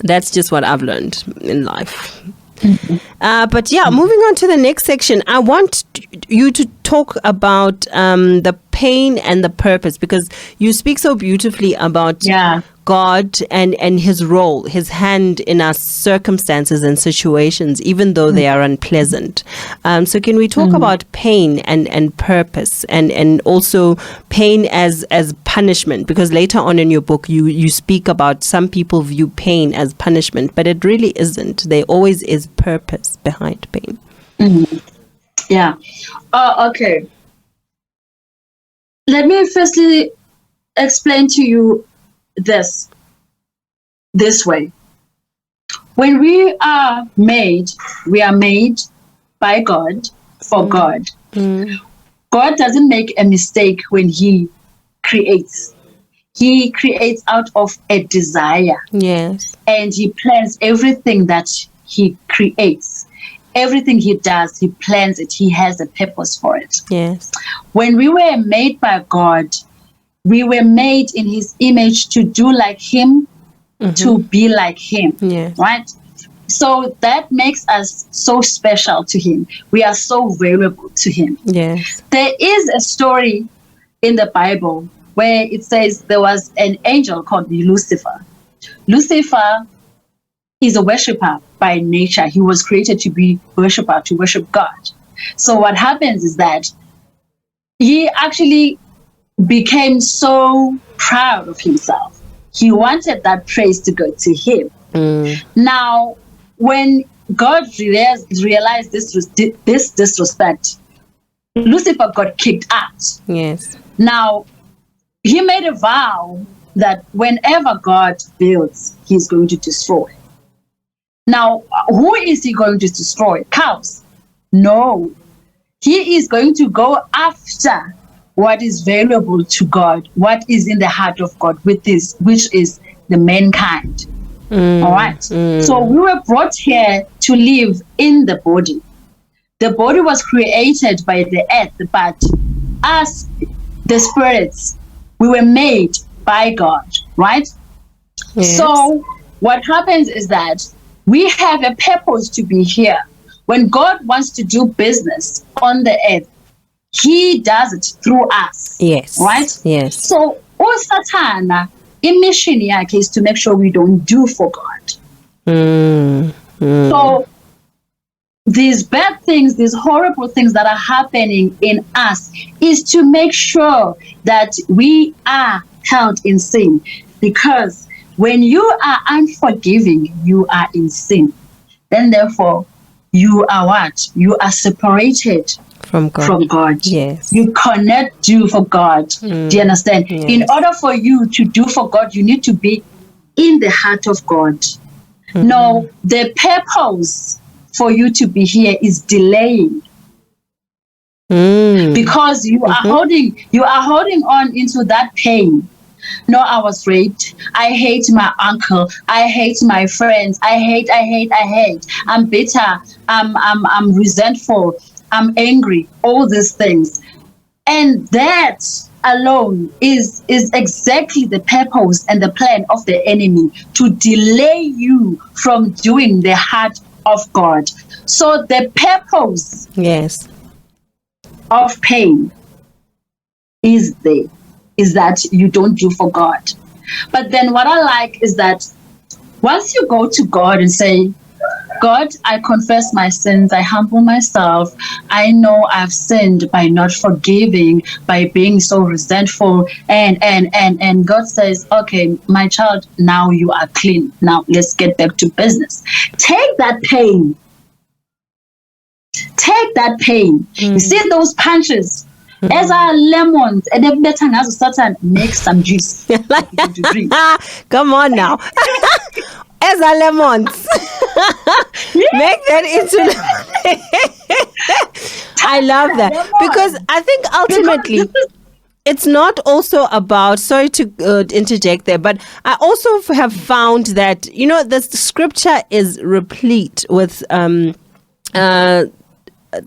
that's just what I've learned in life. But moving on to the next section, I want you to talk about the pain and the purpose, because you speak so beautifully about God and his role, his hand in our circumstances and situations, even though they are unpleasant. So can we talk about pain and purpose and also pain as punishment? Because later on in your book, you speak about some people view pain as punishment, but it really isn't. There always is purpose behind pain. Yeah. Okay. Let me firstly explain to you this way. When we are made by God for God. God doesn't make a mistake when he creates. He creates out of a desire. Yes. And he plans everything that he creates. Everything he does, he plans it. He has a purpose for it. Yes. When we were made by God, we were made in his image to do like him, to be like him. Yes. Right? So that makes us so special to him. We are so valuable to him. Yes. There is a story in the Bible where it says there was an angel called Lucifer. Lucifer is a worshiper by nature. He was created to be worshiper, to worship God. So what happens is that he actually became so proud of himself. He wanted that praise to go to him. Now, when God realized this disrespect, Lucifer got kicked out. Yes. Now, he made a vow that whenever God builds, he's going to destroy. Now, who is he going to destroy? Cows? No. He is going to go after what is valuable to God, what is in the heart of God, which is the mankind. All right. So we were brought here to live in the body. The body was created by the earth, but us, the spirits, we were made by God, right? Yes. So what happens is that we have a purpose to be here. When God wants to do business on the earth, he does it through us. Yes. Right? Yes. So, Satana, mission yakhe is to make sure we don't do for God. So, these bad things, these horrible things that are happening in us is to make sure that we are held in sin. Because when you are unforgiving, you are in sin. Then therefore, you are what? You are separated from God. Yes. You cannot do for God. Do you understand? Yes. In order for you to do for God, you need to be in the heart of God. No, the purpose for you to be here is delaying. Because you are holding on into that pain. No, I was raped. I hate my uncle. I hate my friends. I hate. I'm bitter. I'm resentful. I'm angry. All these things. And that alone is exactly the purpose and the plan of the enemy, to delay you from doing the heart of God. So the purpose of pain is that you don't do for God. But then what I like is that once you go to God and say, God, I confess my sins, I humble myself, I know I've sinned by not forgiving, by being so resentful, and God says, okay, my child, now you are clean. Now let's get back to business. Take that pain. You see those punches? As our lemons, and then better now Satan make some juice. Come on now. As our lemons. Make that into I love that. Because I think ultimately it's not also about, sorry to interject there, but I also have found that, the scripture is replete with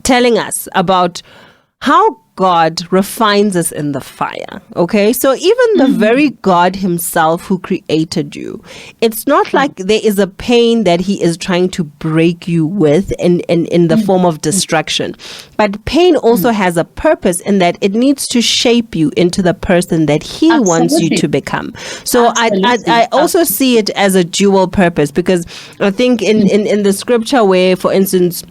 telling us about how God refines us in the fire. Okay, so even the very God himself who created you, it's not like there is a pain that he is trying to break you with in the form of destruction. But pain also has a purpose in that it needs to shape you into the person that he wants you to become. So I also see it as a dual purpose, because I think in the scripture where, for instance,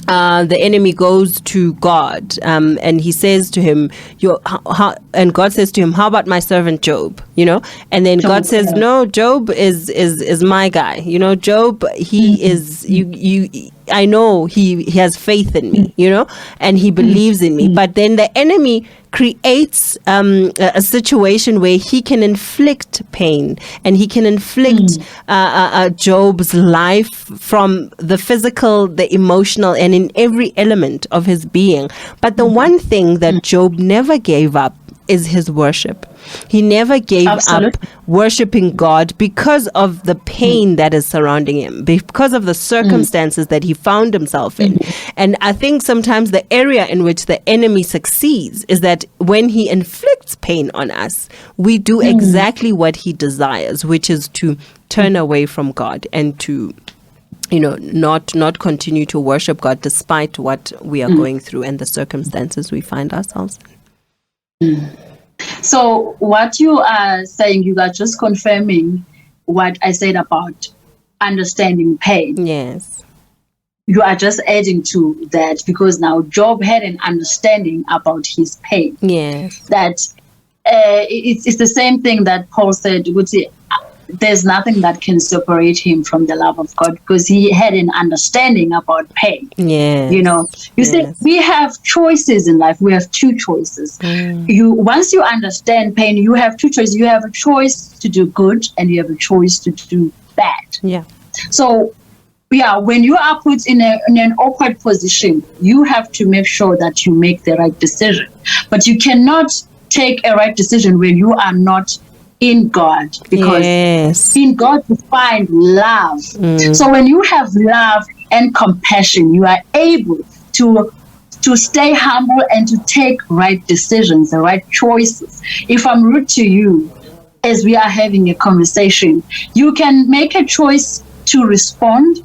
the enemy goes to God and he says to him, and God says to him, how about my servant Job? And then God says, no, Job is my guy. Job, he is, I know he has faith in me, and he believes in me. But then the enemy creates a situation where he can inflict pain, and he can inflict Job's life from the physical, the emotional, and in every element of his being. But the one thing that Job never gave up is his worship. He never gave up worshiping God because of the pain that is surrounding him, because of the circumstances that he found himself in. And I think sometimes the area in which the enemy succeeds is that when he inflicts pain on us, we do exactly what he desires, which is to turn away from God and to not continue to worship God despite what we are going through and the circumstances we find ourselves in. So what you are saying, you are just confirming what I said about understanding pain. Yes. You are just adding to that, because now Job had an understanding about his pain. Yes. That it's the same thing that Paul said, would say, there's nothing that can separate him from the love of God, because he had an understanding about pain. Yes. You see, we have choices in life. We have two choices. Once you understand pain, you have two choices. You have a choice to do good and you have a choice to do bad. Yeah. So, when you are put in an awkward position, you have to make sure that you make the right decision. But you cannot take a right decision when you are not in God, because in God you find love. So when you have love and compassion, you are able to stay humble and to take right decisions, the right choices. If I'm rude to you as we are having a conversation, you can make a choice to respond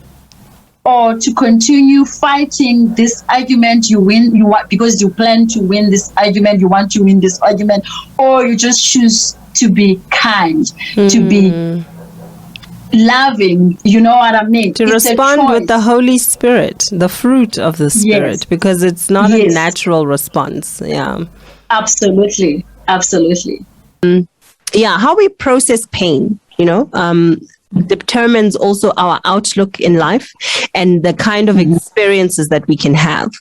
or to continue fighting this argument. You want because you plan to win this argument, you want to win this argument, or you just choose to be kind, to be loving, you know what I mean? To respond with the Holy Spirit, the fruit of the Spirit, because it's not a natural response. Yeah. Absolutely. Yeah, how we process pain, determines also our outlook in life and the kind of experiences that we can have.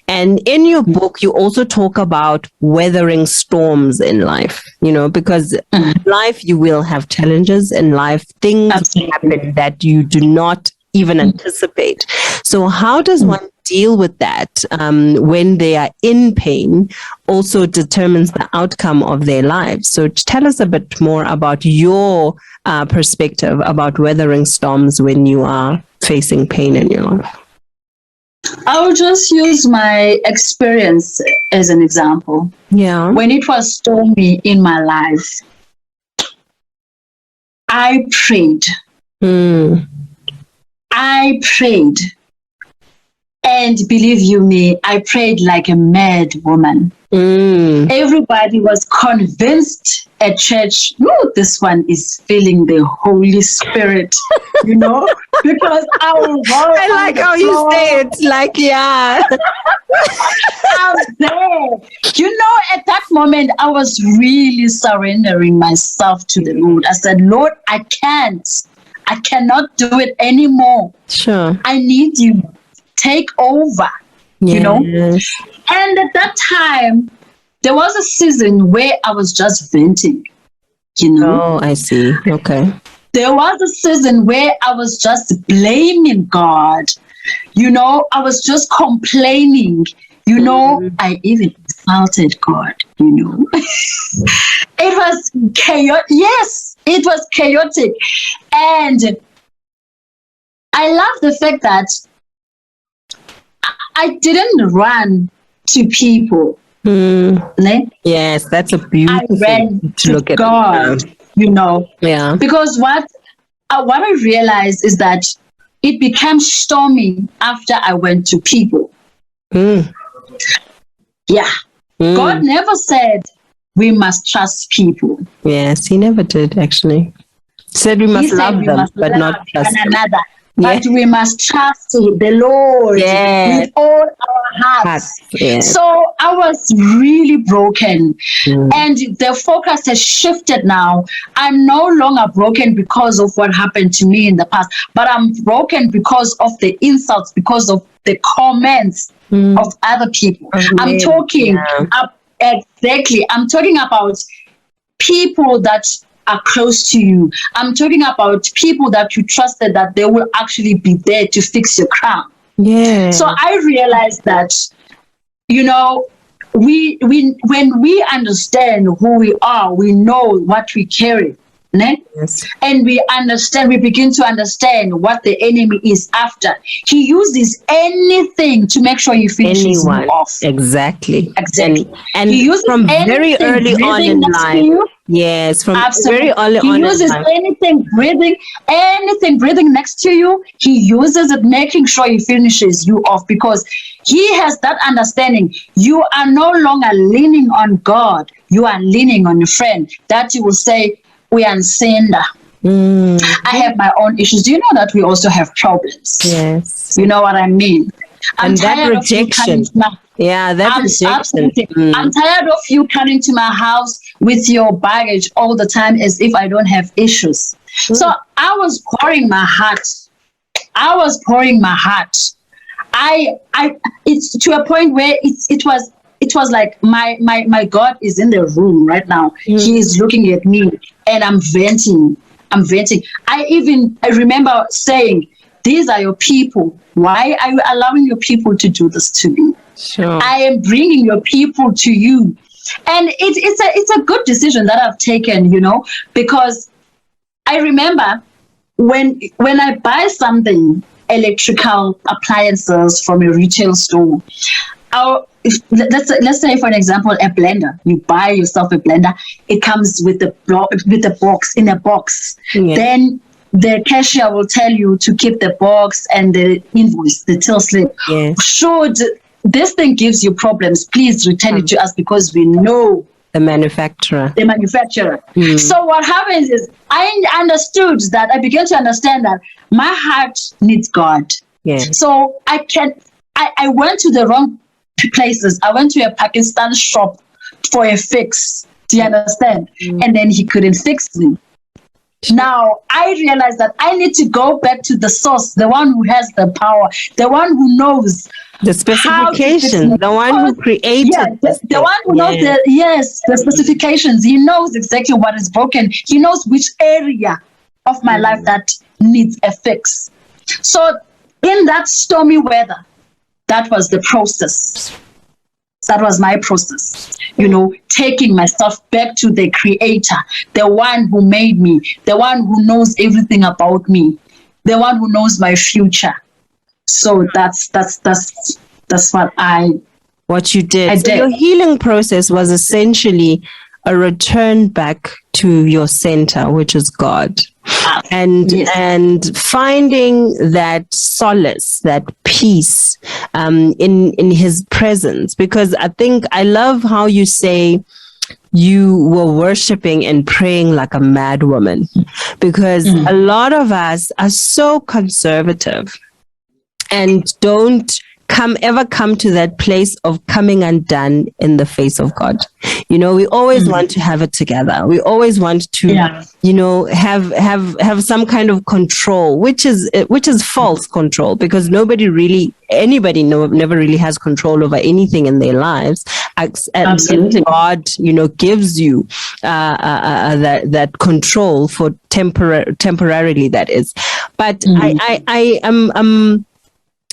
And in your book, you also talk about weathering storms in life, because in life you will have challenges. In life, things happen that you do not even anticipate. So how does one deal with that when they are in pain? Also determines the outcome of their lives. So tell us a bit more about your perspective about weathering storms when you are facing pain in your life. I'll just use my experience as an example. Yeah. When it was stormy in my life, I prayed. I prayed. And believe you me, I prayed like a mad woman. Everybody was convinced at church, this one is feeling the Holy Spirit, because I like how you say it, I was there. At that moment, I was really surrendering myself to the Lord. I said, Lord, I cannot do it anymore. Sure. I need you. Take over, And at that time, there was a season where I was just venting, Oh, I see. Okay. There was a season where I was just blaming God. I was just complaining. I even insulted God, It was chaotic. Yes, it was chaotic. And I love the fact that I didn't run to people. Yes, that's a beautiful I ran to look at God, Yeah. Because what I realized is that it became stormy after I went to people. Yeah. God never said we must trust people. Yes, he never did, actually. He said we must love them, but not trust one another. them. But we must trust the Lord with all our hearts. Yes. So I was really broken. And the focus has shifted now. I'm no longer broken because of what happened to me in the past, but I'm broken because of the insults, because of the comments of other people. I'm talking exactly. I'm talking about people that are close to you. I'm talking about people that you trusted that they will actually be there to fix your crown. Yeah. So I realized that, when we understand who we are, we know what we carry. Yes. And we begin to understand what the enemy is after. He uses anything to make sure he finishes you off. Exactly. And he uses from very early on in life. Yes, from very early on. He uses anything breathing next to you. He uses it, making sure he finishes you off, because he has that understanding. You are no longer leaning on God. You are leaning on a friend that you will say, we are sinned. I have my own issues. Do you know that we also have problems? Yes. You know what I mean? And that rejection. Rejection. Absolutely. I'm tired of you coming to my house with your baggage all the time as if I don't have issues. So I was pouring my heart. It's to a point where it was like my God is in the room right now. He is looking at me and I'm venting. I remember saying, these are your people. Why are you allowing your people to do this to me? Sure. I am bringing your people to you. And it's a good decision that I've taken, because I remember when I buy something, electrical appliances from a retail store, let's say, for an example, a blender. You buy yourself a blender. It comes with a box, in a box. Yeah. Then the cashier will tell you to keep the box and the invoice, the till slip. Yeah. Should this thing gives you problems, please return it to us, because we know the manufacturer. So what happens is I began to understand that my heart needs God. Yeah. So I went to the wrong places. I went to a Pakistan shop for a fix. Do you understand? And then he couldn't fix me. Now I realized that I need to go back to the source, the one who has the power, the one who knows the specifications, the one who created. The one who knows the specifications. He knows exactly what is broken. He knows which area of my life that needs a fix. So in that stormy weather, that was the process. That was my process, taking myself back to the Creator, the one who made me, the one who knows everything about me, the one who knows my future. So that's what you did. I did. Your healing process was essentially a return back to your center, which is God. And finding that solace, that peace in his presence. Because I love how you say you were worshiping and praying like a mad woman, because a lot of us are so conservative and don't ever come to that place of coming undone in the face of God. We always want to have it together. We always want to, have some kind of control, which is false control, because anybody never really has control over anything in their lives. Absolutely. God, gives you that control for temporarily, that is. But I am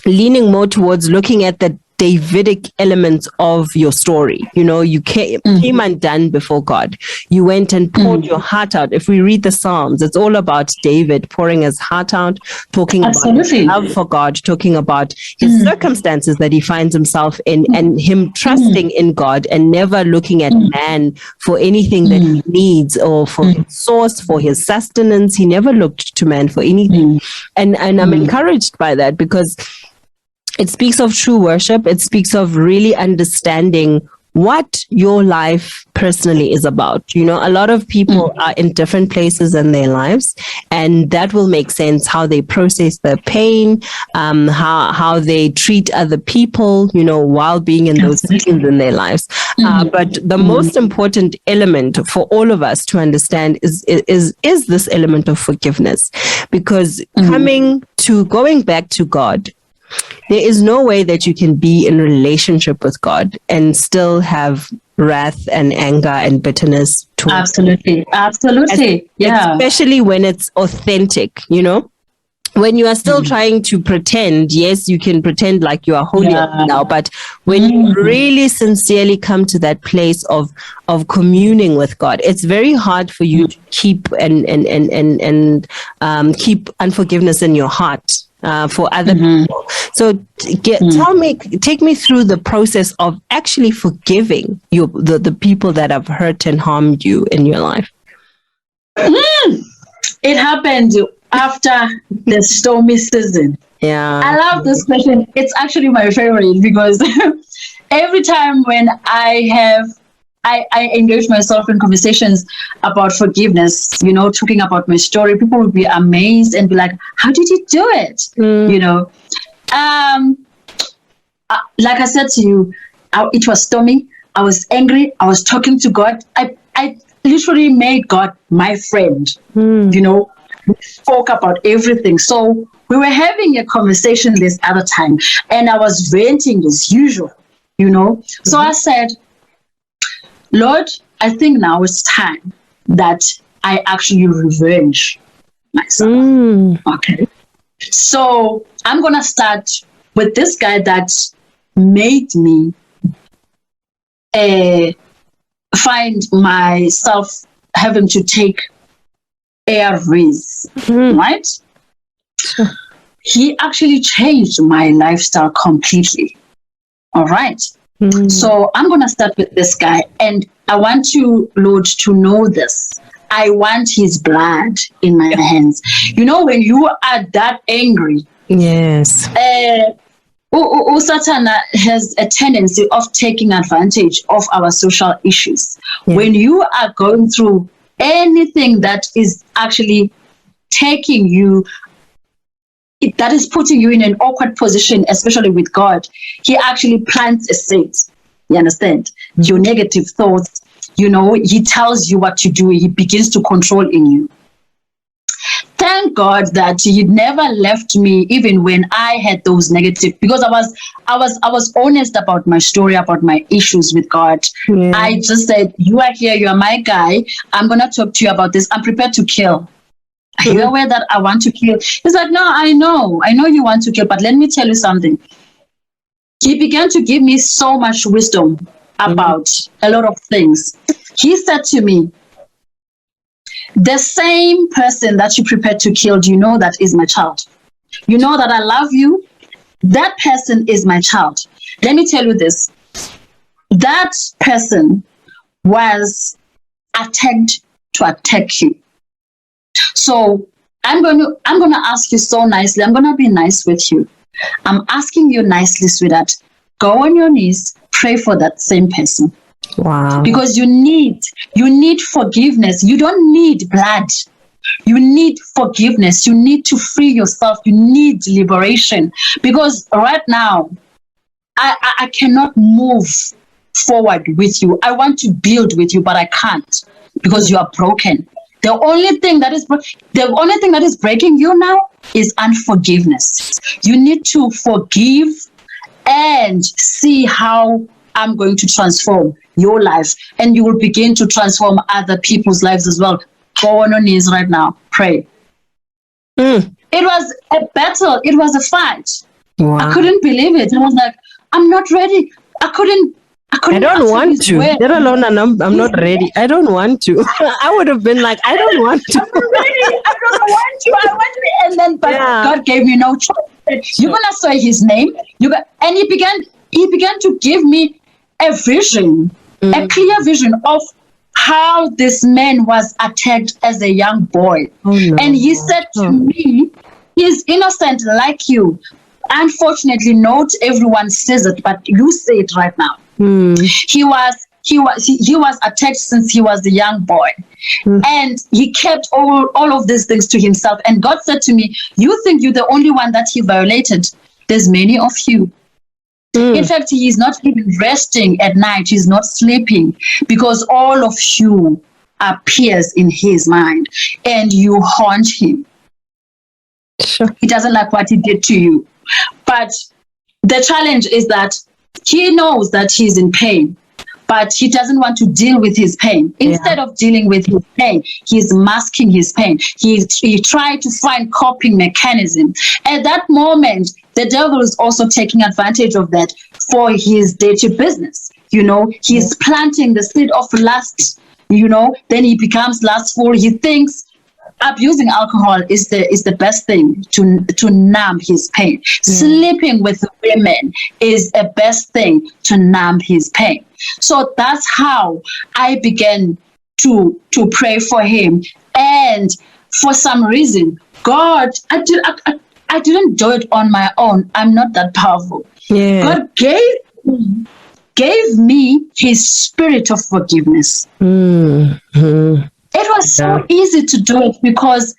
leaning more towards looking at the Davidic elements of your story. You came undone before God. You went and poured your heart out. If we read the Psalms, it's all about David pouring his heart out, talking about his love for God, talking about his circumstances that he finds himself in, and him trusting in God and never looking at man for anything that he needs, or for his source, for his sustenance. He never looked to man for anything. And I'm encouraged by that, because it speaks of true worship. It speaks of really understanding what your life personally is about. A lot of people are in different places in their lives, and that will make sense how they process their pain, how they treat other people, while being in those seasons in their lives. But the most important element for all of us to understand is this element of forgiveness, because going back to God, there is no way that you can be in relationship with God and still have wrath and anger and bitterness. Absolutely. Yeah. Especially when it's authentic, when you are still trying to pretend, yes, you can pretend like you are holy now, but when you really sincerely come to that place of communing with God, it's very hard for you to keep and keep unforgiveness in your heart for other people. So take me through the process of actually forgiving the people that have hurt and harmed you in your life. It happened after the stormy season. Yeah. I love this question. It's actually my favorite because every time when I engage myself in conversations about forgiveness, talking about my story, people will be amazed and be like, how did you do it? Like I said to you, it was stormy. I was angry. I was talking to God. I literally made God my friend, We spoke about everything. So we were having a conversation this other time, and I was venting as usual, So I said, Lord, I think now it's time that I actually revenge myself. Okay. So I'm going to start with this guy that made me find myself having to take ARVs, right? Sure. He actually changed my lifestyle completely. All right. So I'm going to start with this guy, and I want you, Lord, to know this. I want his blood in my hands. When you are that angry, yes, Satan has a tendency of taking advantage of our social issues. Yeah. When you are going through anything that is actually taking you, that is putting you in an awkward position, especially with God, he actually plants a seed. You understand? Your negative thoughts, he tells you what to do. He begins to control in you. Thank God that he never left me even when I had those negative, because I was honest about my story, about my issues with God. Yeah. I just said, you are here, you are my guy. I'm going to talk to you about this. I'm prepared to kill. Are you aware that I want to kill? He's like, no, I know you want to kill, but let me tell you something. He began to give me so much wisdom about a lot of things. He said to me, the same person that you prepared to kill, that is my child. You know that I love you. That person is my child. Let me tell you this. That person was attacked to attack you. So I'm going to ask you so nicely. I'm going to be nice with you. I'm asking you nicely, sweetheart. Go on your knees, pray for that same person. Wow. Because you need forgiveness. You don't need blood. You need forgiveness. You need to free yourself. You need liberation. Because right now, I cannot move forward with you. I want to build with you, but I can't because you are broken. The only thing that is breaking you now is unforgiveness. You need to forgive and see how I'm going to transform your life, and you will begin to transform other people's lives as well. Go on your knees right now. Pray. It was a battle. It was a fight. Wow. I couldn't believe it. I was like, I'm not ready. I don't want to. Let alone I'm not ready. I don't want to. I would have been like, I don't want to. I'm not ready. I don't want to. I want to. And then, but God gave me no choice. You're gonna say His name. And He began to give me a vision, a clear vision of how this man was attacked as a young boy. Oh, no. And he said to me, he's innocent like you. Unfortunately, not everyone says it, but you say it right now. He was attacked since he was a young boy. And he kept all of these things to himself. And God said to me, you think you're the only one that he violated? There's many of you. In fact, he is not even resting at night. He's not sleeping because all of you are peers in his mind and you haunt him. Sure. He doesn't like what he did to you. But the challenge is that he knows that he's in pain, but he doesn't want to deal with his pain. Instead of dealing with his pain, he's masking his pain. He tried to find coping mechanism. At that moment, the devil is also taking advantage of that for his dirty business. He's planting the seed of lust, then he becomes lustful. He thinks abusing alcohol is the best thing to numb his pain. Sleeping with women is the best thing to numb his pain. So that's how I began to pray for him. And for some reason, God, I didn't do it on my own. I'm not that powerful. God gave me his spirit of forgiveness. It was so easy to do it because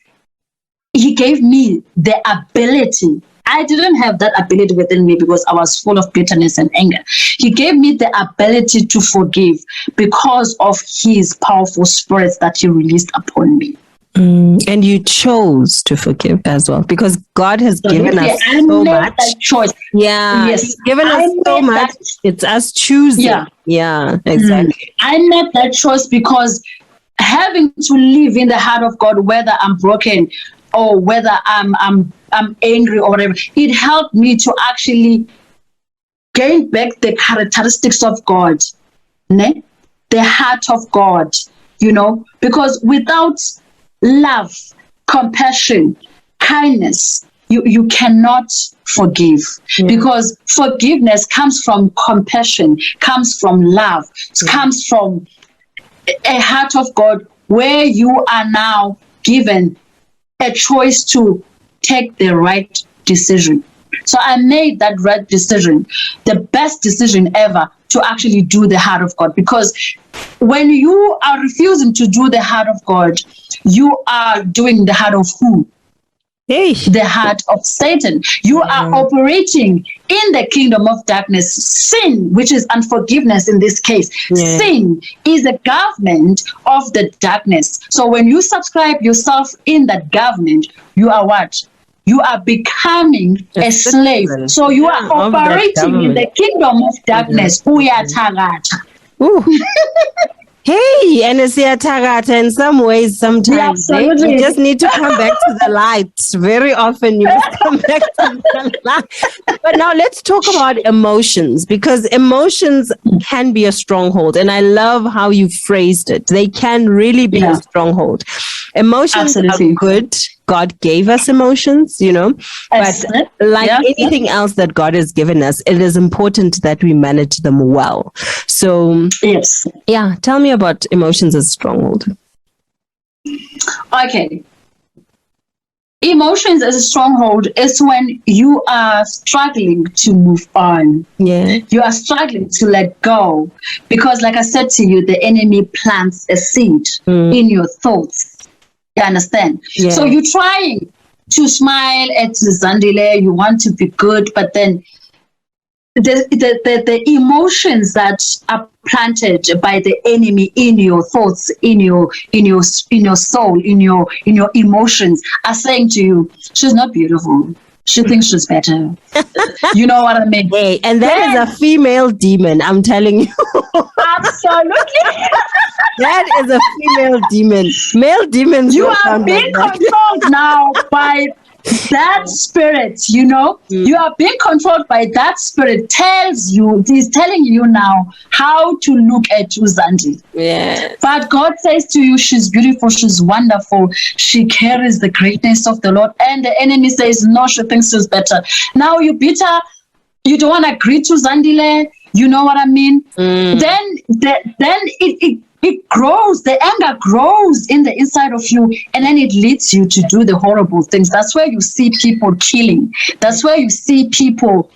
he gave me the ability. I didn't have that ability within me because I was full of bitterness and anger. He gave me the ability to forgive because of his powerful spirits that he released upon me. And you chose to forgive as well, because God has given us so much. That choice. Yeah, yes. He's given us so much. It's us choosing. Yeah, exactly. I made that choice because having to live in the heart of God, whether I'm broken or whether I'm angry or whatever, it helped me to actually gain back the characteristics of God, the heart of God, because without love, compassion, kindness, you cannot forgive, because forgiveness comes from compassion, comes from love, comes from a heart of God, where you are now given a choice to take the right decision. So I made that right decision, the best decision ever, to actually do the heart of God. Because when you are refusing to do the heart of God, you are doing the heart of who? The heart of Satan. You are operating in the kingdom of darkness. Sin, which is unforgiveness in this case, sin is the government of the darkness. So when you subscribe yourself in that government, you are what? You are becoming a slave. So you are operating in the kingdom of darkness. Hey, and it's Tagata in some ways, sometimes. You just need to come back to the light. Very often you must come back to the light. But now let's talk about emotions, because emotions can be a stronghold. And I love how you phrased it. They can really be a stronghold. Emotions are good. God gave us emotions, but like anything else that God has given us, it is important that we manage them well. So, tell me about emotions as a stronghold. Okay. Emotions as a stronghold is when you are struggling to move on. You are struggling to let go. Because like I said to you, the enemy plants a seed in your thoughts. You understand? So you're trying to smile at Zandile, you want to be good, but then the emotions that are planted by the enemy in your thoughts, in your soul, in your emotions are saying to you, she's not beautiful. She thinks she's better. You know what I mean? Hey, and that is a female demon, I'm telling you. Absolutely. That is a female demon. Male demons. You are being controlled now by that spirit, you are being controlled by that spirit. He's telling you now how to look at you, Zandi. But God says to you, she's beautiful, she's wonderful, she carries the greatness of the Lord. And the enemy says, no, she thinks she's better. Now you bitter, you don't want to agree to Zandile, you know what I mean? Then it grows, the anger grows in the inside of you, and then it leads you to do the horrible things. That's where you see people killing. That's where you see people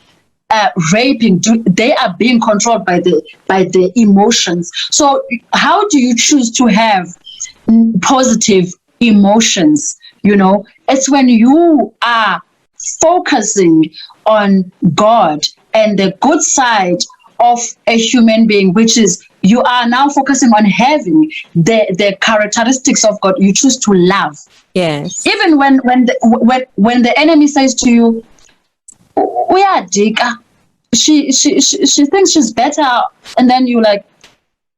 raping. They are being controlled by the emotions. So how do you choose to have positive emotions? It's when you are focusing on God and the good side of a human being, which is you are now focusing on having the characteristics of God. You choose to love. Yes. Even when the enemy says to you, "We are Dika," she thinks she's better, and then you're like,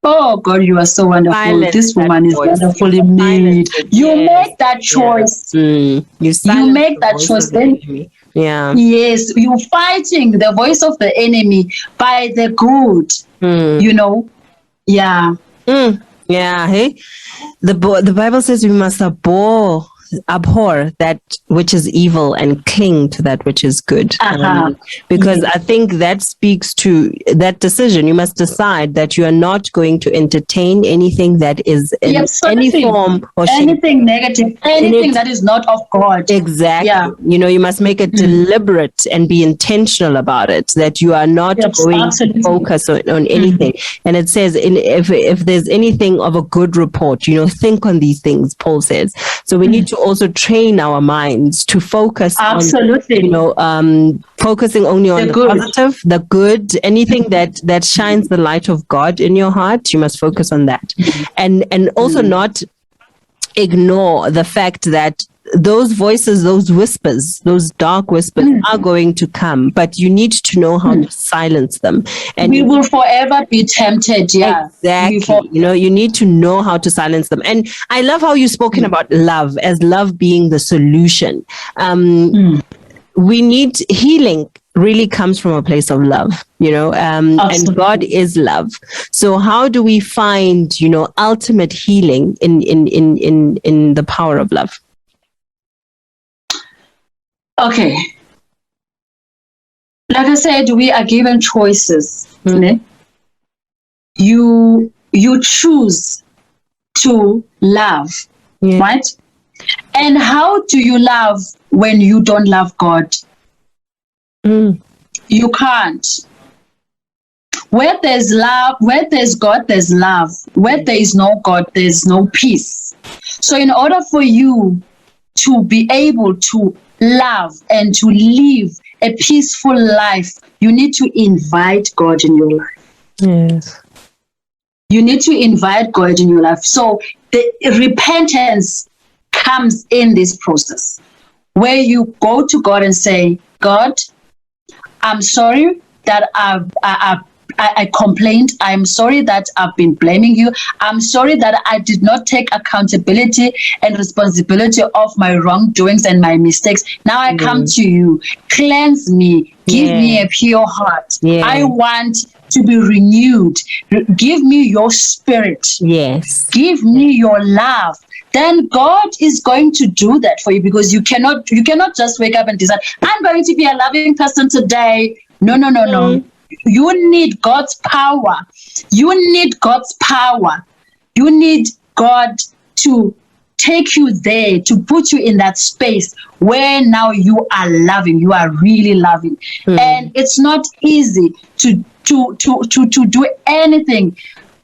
Oh God, you are so wonderful. Silence This woman is voice. wonderfully made. You make that Yes. choice. You silence make the that voice choice. of the enemy. Yeah. Yes, you're fighting the voice of the enemy by the good. You know? Yeah. Yeah. Hey, the Bible says we must abhor that which is evil and cling to that which is good. Because I think that speaks to that decision. You must decide that you are not going to entertain anything that is in any form or shape. Anything negative, anything that is not of God. Exactly. Yeah. You must make it deliberate and be intentional about it, that you are not going to focus on anything. And it says, if there's anything of a good report, think on these things, Paul says. So we need to also train our minds to focus on, focusing only on the positive, the good, anything that shines the light of God in your heart. You must focus on that. And also not ignore the fact that those voices, those whispers, those dark whispers are going to come, but you need to know how to silence them. And we will forever be tempted. Yeah, exactly. You need to know how to silence them. And I love how you've spoken about love, as love being the solution. We need healing. Really comes from a place of love, and God is love. So how do we find, ultimate healing in the power of love? Okay. Like I said, we are given choices. You choose to love, right? And how do you love when you don't love God? You can't. Where there's love, where there's God, there's love. Where there is no God, there's no peace. So in order for you to be able to love and to live a peaceful life, you need to invite God in your life. Yes. You need to invite God in your life. So the repentance comes in this process where you go to God and say, God, I'm sorry that I complained. I'm sorry that I've been blaming you. I'm sorry that I did not take accountability and responsibility of my wrongdoings and my mistakes. Now I come to you. Cleanse me. Give me a pure heart. I want to be renewed. Give me your spirit. Yes. Give me your love. Then God is going to do that for you, because you cannot just wake up and decide, I'm going to be a loving person today. No. You need God's power. You need God's power. You need God to take you there, to put you in that space where now you are loving. You are really loving. And it's not easy to do anything,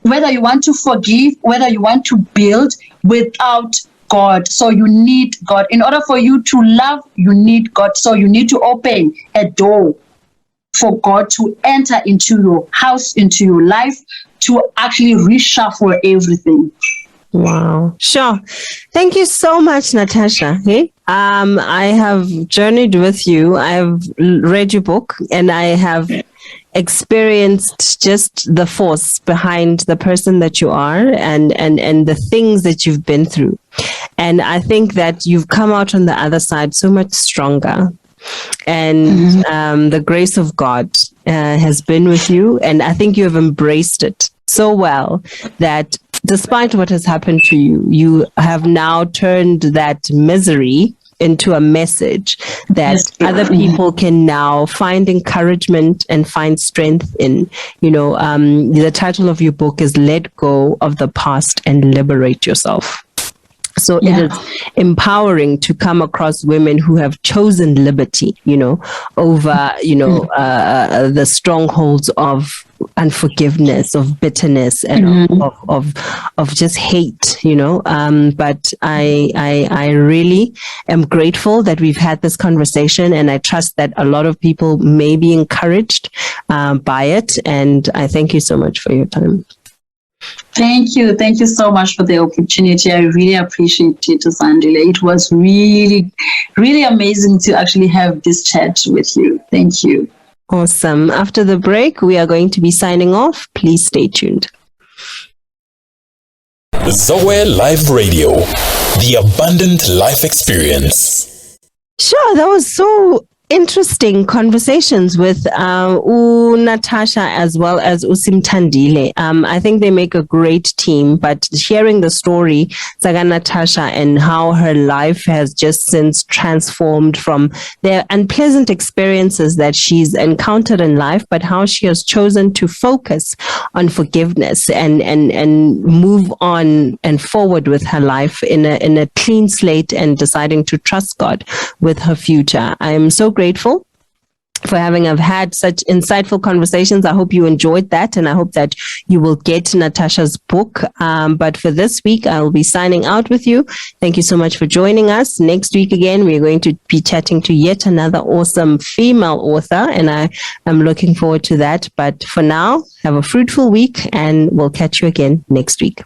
whether you want to forgive, whether you want to build, without God. So you need God. In order for you to love, you need God. So you need to open a door for God to enter into your house, into your life, to actually reshuffle everything. Wow. Sure. Thank you so much, Natasha. Hey? I have journeyed with you. I've read your book, and I have experienced just the force behind the person that you are and the things that you've been through. And I think that you've come out on the other side so much stronger. And the grace of God has been with you. And I think you have embraced it so well that despite what has happened to you, you have now turned that misery into a message that other people can now find encouragement and find strength in. The title of your book is Let Go of the Past and Liberate Yourself. So it is empowering to come across women who have chosen liberty, over, the strongholds of unforgiveness, of bitterness, and of just hate, But I really am grateful that we've had this conversation, and I trust that a lot of people may be encouraged by it. And I thank you so much for your time. Thank you. Thank you so much for the opportunity. I really appreciate it, Zandile. It was really, really amazing to actually have this chat with you. Thank you. Awesome. After the break, we are going to be signing off. Please stay tuned. Zoe Live Radio, the abundant life experience. Sure, that was so interesting conversations with Natasha as well as Zandile. I think they make a great team, but hearing the story, Zaga Natasha, and how her life has just since transformed from the unpleasant experiences that she's encountered in life, but how she has chosen to focus on forgiveness and move on and forward with her life in a clean slate and deciding to trust God with her future. I am so grateful for having had such insightful conversations. I hope you enjoyed that, and I hope that you will get Natasha's book. But for this week, I will be signing out with you. Thank you so much for joining us. Next week again, we're going to be chatting to yet another awesome female author, and I am looking forward to that. But for now, have a fruitful week, and we'll catch you again next week.